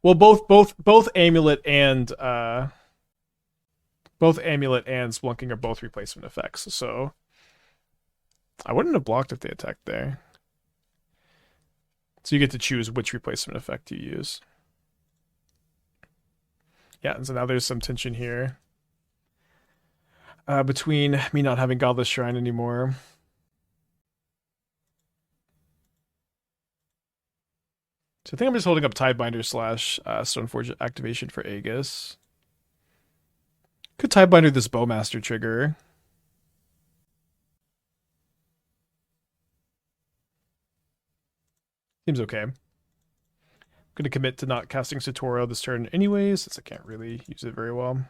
Well, both Amulet and Splunking are both replacement effects, so I wouldn't have blocked if they attacked there. So you get to choose which replacement effect you use. Yeah, and so now there's some tension here between me not having Godless Shrine anymore. So I think I'm just holding up Tidebinder slash Stoneforge activation for Aegis. Could Tidebinder this Bowmaster trigger. Seems okay. I'm going to commit to not casting Satoru this turn anyways, since I can't really use it very well.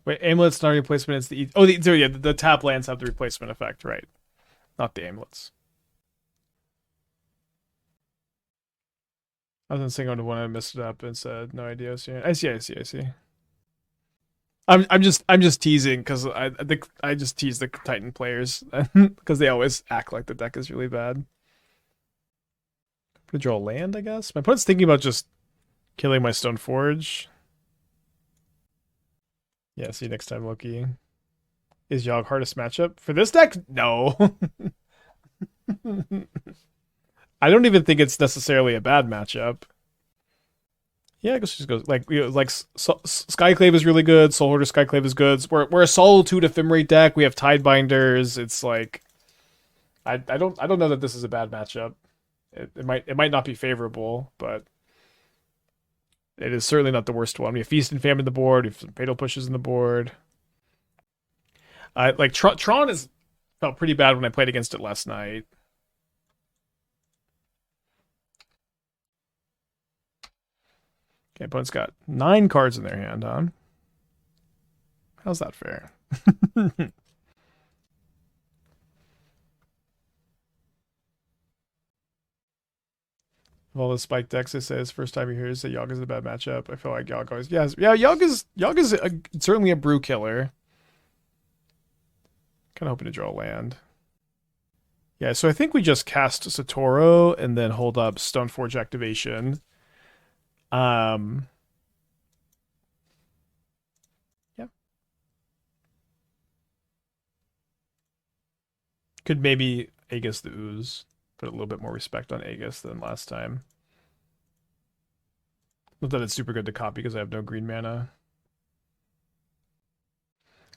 Wait, Amulet's not a replacement, it's the... the tap lands have the replacement effect, right. Not the Amulets. I was saying on the one I messed it up and said no idea. I see. I'm just teasing because I just tease the Titan players because they always act like the deck is really bad. I'm gonna draw a land, I guess. My opponent's thinking about just killing my Stoneforge. Yeah, see you next time, Loki. Is Yogg hardest matchup for this deck? No. I don't even think it's necessarily a bad matchup. Yeah, I guess just goes like Skyclave is really good. Soulherder Skyclave is good. We're a Solitude Ephemerate deck. We have Tidebinders. It's like I don't know that this is a bad matchup. It might not be favorable, but it is certainly not the worst one. We have Feast and Famine the board. We have some Fatal Pushes in the board. Like Tron is felt pretty bad when I played against it last night. Okay, opponent's got 9 cards in their hand, huh? How's that fair? Of all the spike decks, it says first time you hear it say Yogg is a bad matchup. I feel like Yogg always Yogg is certainly a brew killer. Kind of hoping to draw a land. Yeah, so I think we just cast Satoru and then hold up Stoneforge activation. Yeah. Could maybe Aegis the Ooze. Put a little bit more respect on Aegis than last time. Not that it's super good to copy because I have no green mana.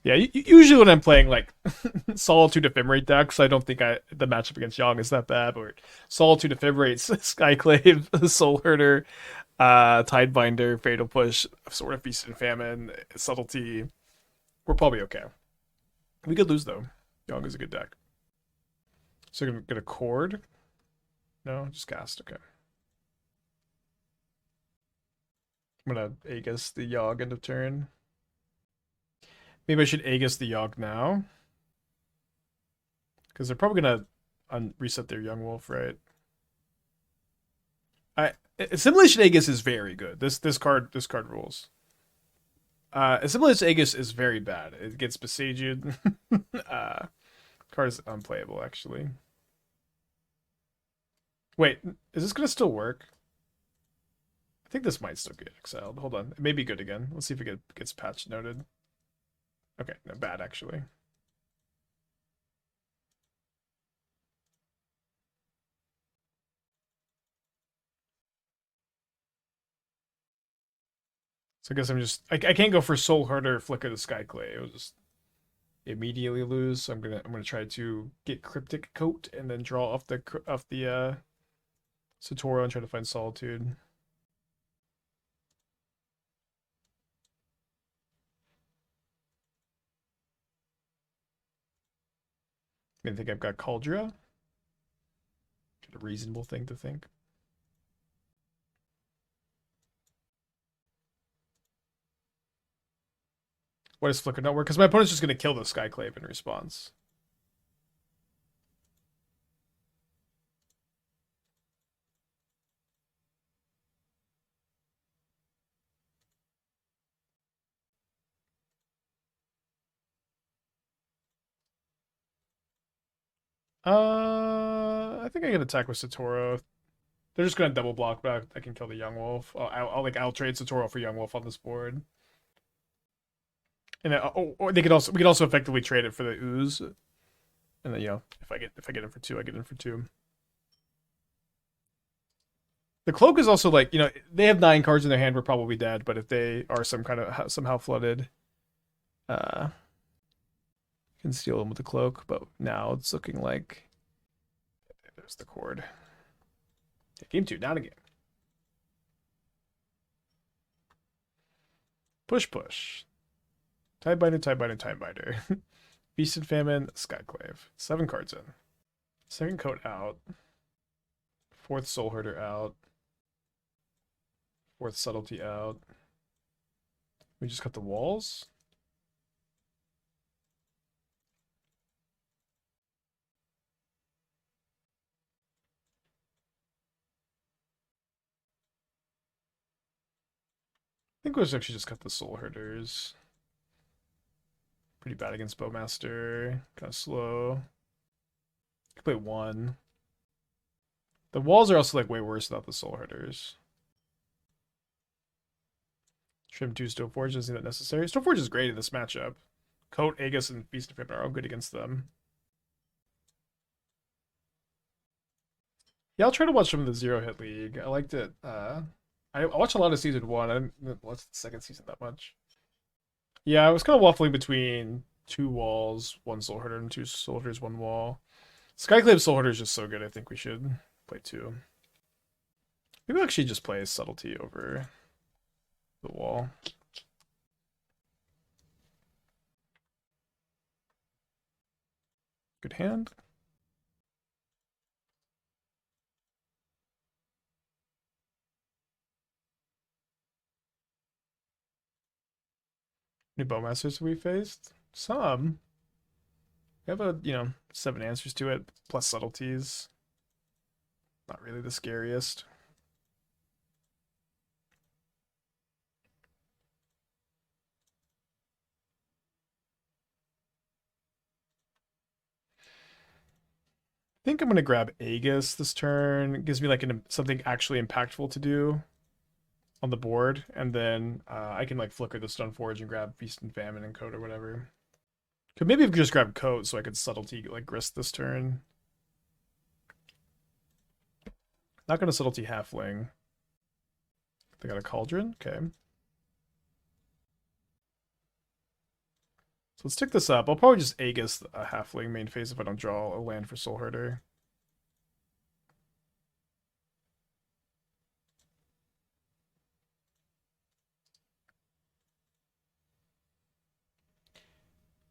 Yeah, usually when I'm playing like Solitude Ephemerate decks, I don't think the matchup against Yogg is that bad. Or Solitude Ephemerate, Skyclave, Soulherder, Tidebinder, Fatal Push, sort of Feast and Famine, Subtlety. We're probably okay. We could lose though. Yogg is a good deck. So I'm gonna get a chord. No, just cast. Okay. I'm gonna Aegis the Yogg end of turn. Maybe I should Aegis the Yogg now. Because they're probably gonna reset their Young Wolf, right? Assimilation Aegis is very good. This card rules. Assimilation Aegis is very bad. It gets besieged. Card is unplayable, actually. Wait, is this gonna still work? I think this might still get exiled. Hold on, it may be good again. Let's see if it gets patch noted. Okay, no, bad actually. So I guess I'm just I can't go for Soulherder Flicker the Skyclave. It will just immediately lose. So I'm gonna try to get Cryptic Coat and then draw off the Satoru and try to find Solitude. I think I've got Cauldra. A reasonable thing to think. Why does Flicker not work? Because my opponent's just going to kill the Skyclave in response. I think I can attack with Satoru. They're just gonna double block, but I can kill the Young Wolf. I'll trade Satoru for Young Wolf on this board, and or we could also effectively trade it for the Ooze, and then if I get in for 2, I get in for 2. The Cloak is also like they have 9 cards in their hand. We're probably dead, but if they are somehow flooded, can steal them with the Cloak. But now it's looking like there's the cord. Game 2, down again. Push. Tidebinder. Feast and Famine, Skyclave. 7 cards in. Second Coat out. 4th Soulherder out. 4th Subtlety out. We just cut the walls. I think we'll actually just cut the Soulherders. Pretty bad against Bowmaster. Kind of slow. Could play 1. The walls are also like way worse without the Soulherders. Trim 2 Stoneforge isn't that necessary. Stoneforge is great in this matchup. Coat, Aegis, and Feast of Famine are all good against them. Yeah, I'll try to watch some of the Zero Hit League. I liked it. I watched a lot of season 1. I didn't watch the second season that much. Yeah, I was kind of waffling between 2 walls, 1 Soulherder, and 2 soldiers, 1 wall. Skyclave Soulherder is just so good. I think we should play 2. Maybe we'll actually just play Subtlety over the wall. Good hand. New Bowmasters we faced? Some. We have 7 answers to it, plus subtleties. Not really the scariest. I think I'm going to grab Aegis this turn. It gives me like something actually impactful to do on the board, and then I can like flicker the Stoneforge and grab Feast and Famine and Coat or whatever. Could maybe have just grabbed Coat so I could Subtlety like Grist this turn. Not gonna Subtlety Halfling. They got a Cauldron? Okay. So let's tick this up. I'll probably just Aegis a Halfling main phase if I don't draw a land for Soulherder.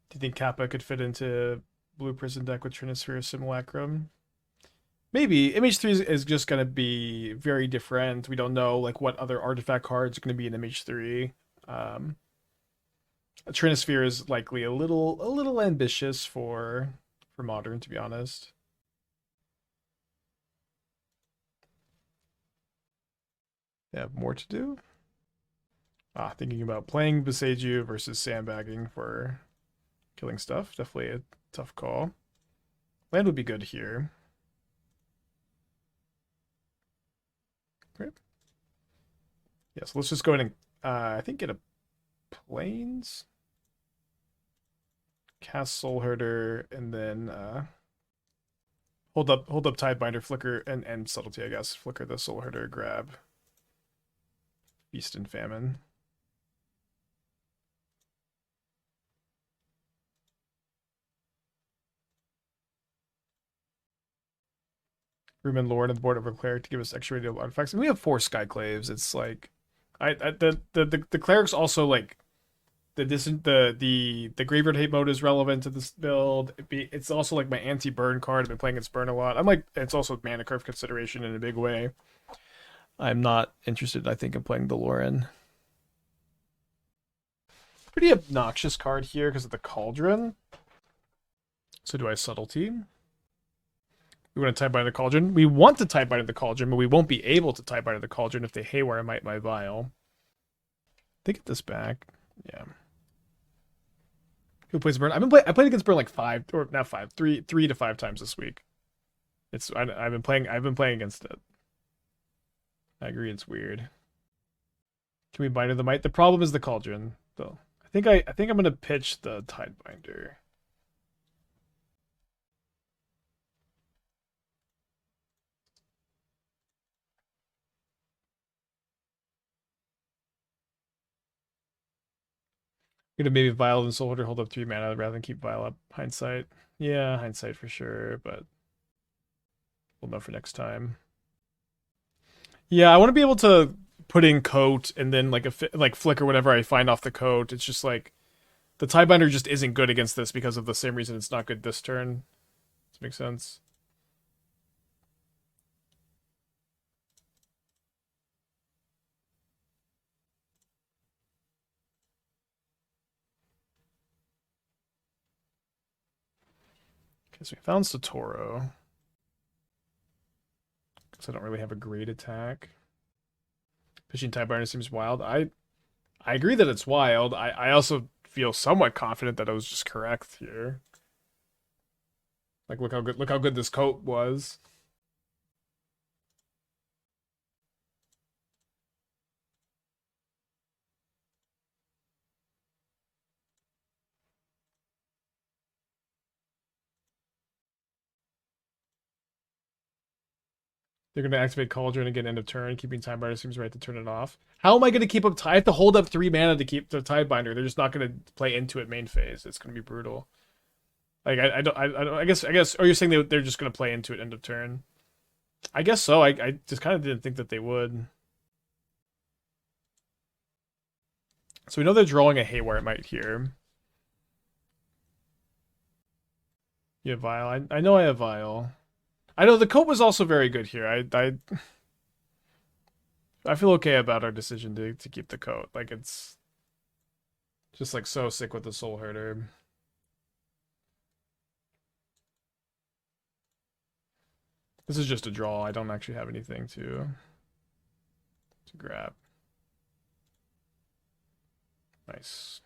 Do you think Kappa could fit into Blue Prison deck with Trinisphere Simulacrum? Maybe. MH3 is just going to be very different. We don't know like what other artifact cards are going to be in MH3. Trinisphere is likely a little ambitious for Modern, to be honest. They have more to do. Thinking about playing Beseiju versus sandbagging for killing stuff. Definitely a tough call. Land would be good here. Great. Yeah, so let's just go ahead and I think get a Plains. Cast Soulherder, and then hold up Tidebinder, flicker, and Subtlety, I guess. Flicker the Soulherder, grab Feast and Famine. Room and Lord on the board over Cleric to give us extra radial artifacts. And we have 4 Skyclaves. It's like, the Cleric's also like, the Graveyard Hate mode is relevant to this build. It's also like my anti-burn card. I've been playing against burn a lot. I'm like, it's also mana curve consideration in a big way. I'm not interested, I think, in playing the Lauren. Pretty obnoxious card here because of the Cauldron. So do I Subtlety? We want to Tidebinder the Cauldron. We want to Tidebinder the Cauldron, but we won't be able to Tidebinder the Cauldron if they Haywire Might my Vial. They get this back. Yeah. Who plays Burn? I played against Burn like 3 to 5 times this week. I've been playing against it. I agree, it's weird. Can we binder the Might? The problem is the Cauldron, though. I think I'm gonna pitch the Tidebinder. Gonna maybe Vial and Soulholder hold up 3 mana rather than keep Vial up. Hindsight. Yeah, hindsight for sure, but we'll know for next time. Yeah, I want to be able to put in Coat and then like flicker whatever I find off the Coat. It's just like the Tidebinder just isn't good against this because of the same reason it's not good this turn. Does that make sense? Okay, so we found Satoru. Because I don't really have a great attack. Pitching Tidebinder seems wild. I agree that it's wild. I also feel somewhat confident that I was just correct here. Like look how good this Coat was. They're going to activate Cauldron again end of turn. Keeping Tidebinder seems right to turn it off. How am I going to keep up? I have to hold up 3 mana to keep the Tidebinder. They're just not going to play into it main phase. It's going to be brutal. Like I guess. Or you're saying they're just going to play into it end of turn? I guess so. I just kind of didn't think that they would. So we know they're drawing a Haywire Might here. You have Vial. I know I have Vial. I know the Coat was also very good here. I feel okay about our decision to keep the Coat. Like it's just like so sick with the Soulherder. This is just a draw. I don't actually have anything to grab. Nice.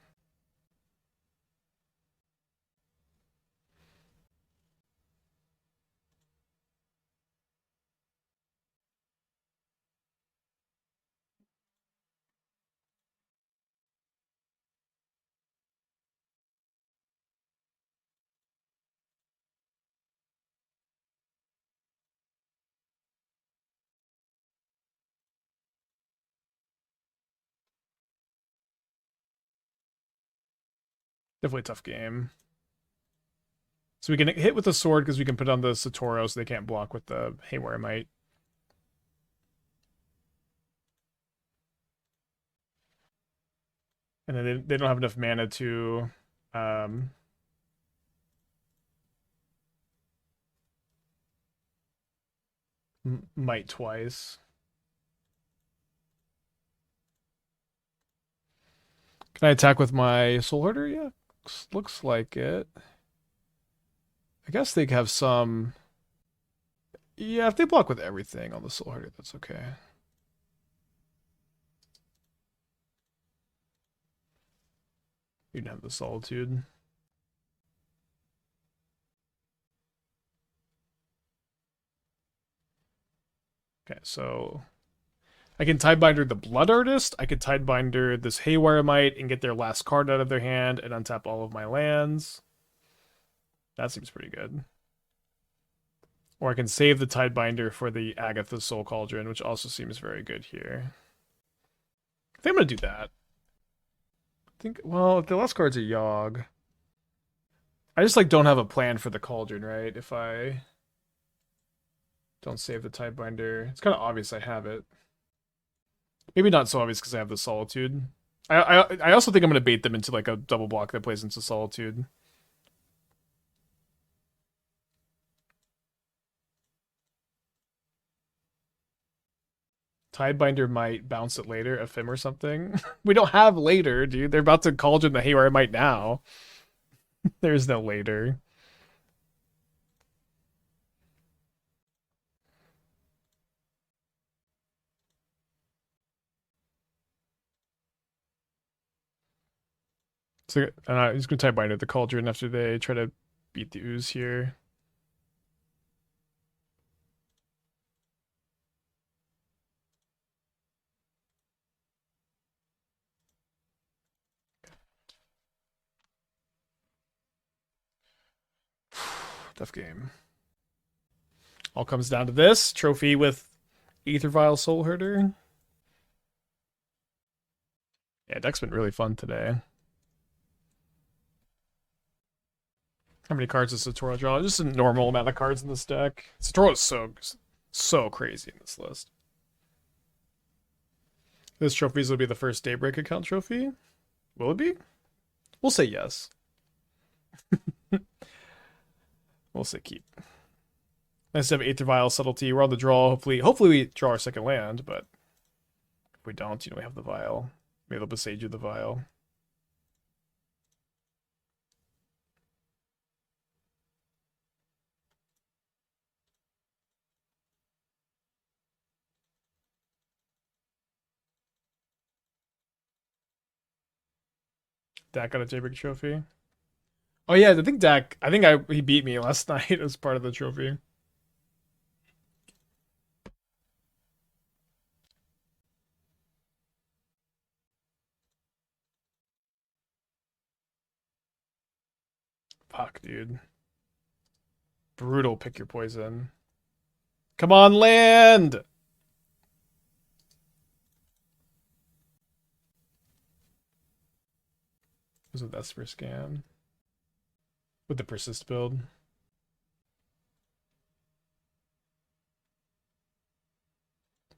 Definitely a tough game. So we can hit with the sword because we can put on the Satoru so they can't block with the Haywire Might. And then they don't have enough mana to Might twice. Can I attack with my Soulherder? Yeah, looks like it. I guess they have some... Yeah, if they block with everything on the Soulherder, that's okay. You can have the Solitude. Okay, so... I can Tidebinder the Blood Artist, I could Tidebinder this Haywire Might and get their last card out of their hand and untap all of my lands. That seems pretty good. Or I can save the Tidebinder for the Agatha Soul Cauldron, which also seems very good here. I think I'm going to do that. I think, well, the last card's a Yogg. I just, like, don't have a plan for the Cauldron, right? If I Don't save the Tidebinder. It's kind of obvious I have it. Maybe not so obvious because I have the Solitude. I also think I'm going to bait them into like a double block that plays into Solitude. Tidebinder might bounce it later, Ephem or something. We don't have later, dude. They're about to Cauldron the Haywire Might now. There's no later. So he's going to Tidebinder the Cauldron after they try to beat the Ooze here. Tough game. All comes down to this. Trophy with Aether Vial Soulherder. Yeah, deck's been really fun today. How many cards does Satoru draw? Just a normal amount of cards in this deck. Satoru is so crazy in this list. This trophies will be the first Daybreak account trophy. Will it be? We'll say yes. We'll say keep. Nice to have Aether Vial, Subtlety. We're on the draw. Hopefully we draw our second land, but if we don't, we have the Vial. Maybe they'll besage you the Vial. Dak got a Daybreak trophy. Oh yeah, I think he beat me last night as part of the trophy. Fuck, dude. Brutal pick your poison. Come on, land! Was it Esper Scan? With the Persist build.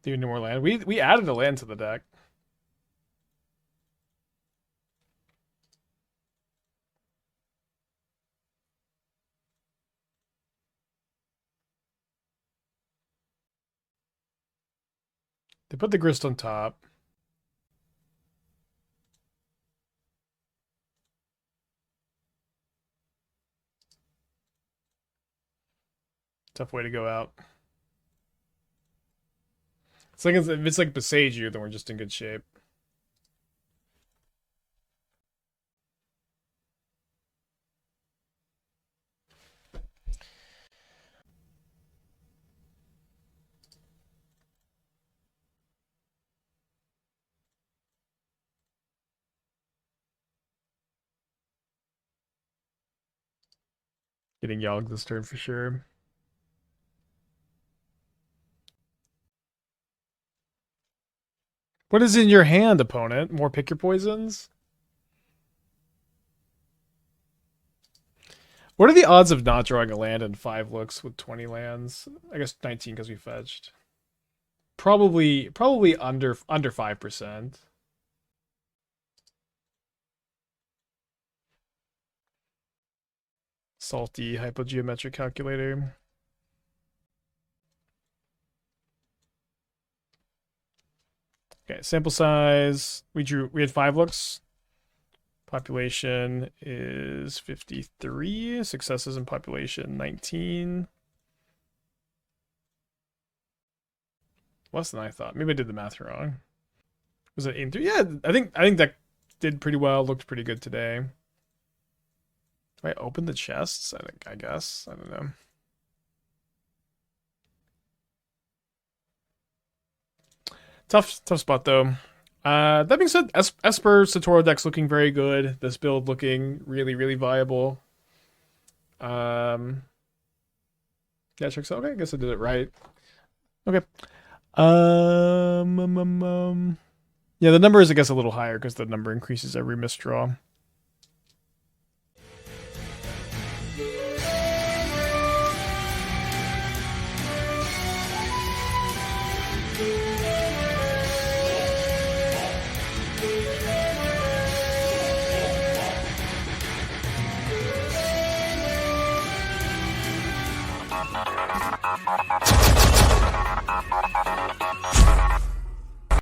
Do you need more land? We added a land to the deck. They put the Grist on top. Tough way to go out. It's like if it's like Besage you, then we're just in good shape. Getting Yogg this turn for sure. What is in your hand, opponent? More pick your poisons? What are the odds of not drawing a land in 5 looks with 20 lands? I guess 19 because we fetched. Probably under 5%. Salty hypogeometric calculator. Okay, sample size. We had 5 looks. Population is 53. Successes in population 19. Less than I thought. Maybe I did the math wrong. Was it 83? Yeah, I think that did pretty well. Looked pretty good today. Do I open the chests? I guess. I don't know. Tough spot though. That being said, Esper Satoru deck's looking very good. This build looking really viable. Yeah, checks out. Okay, I guess I did it right. Okay. Yeah, the number is I guess a little higher because the number increases every misdraw.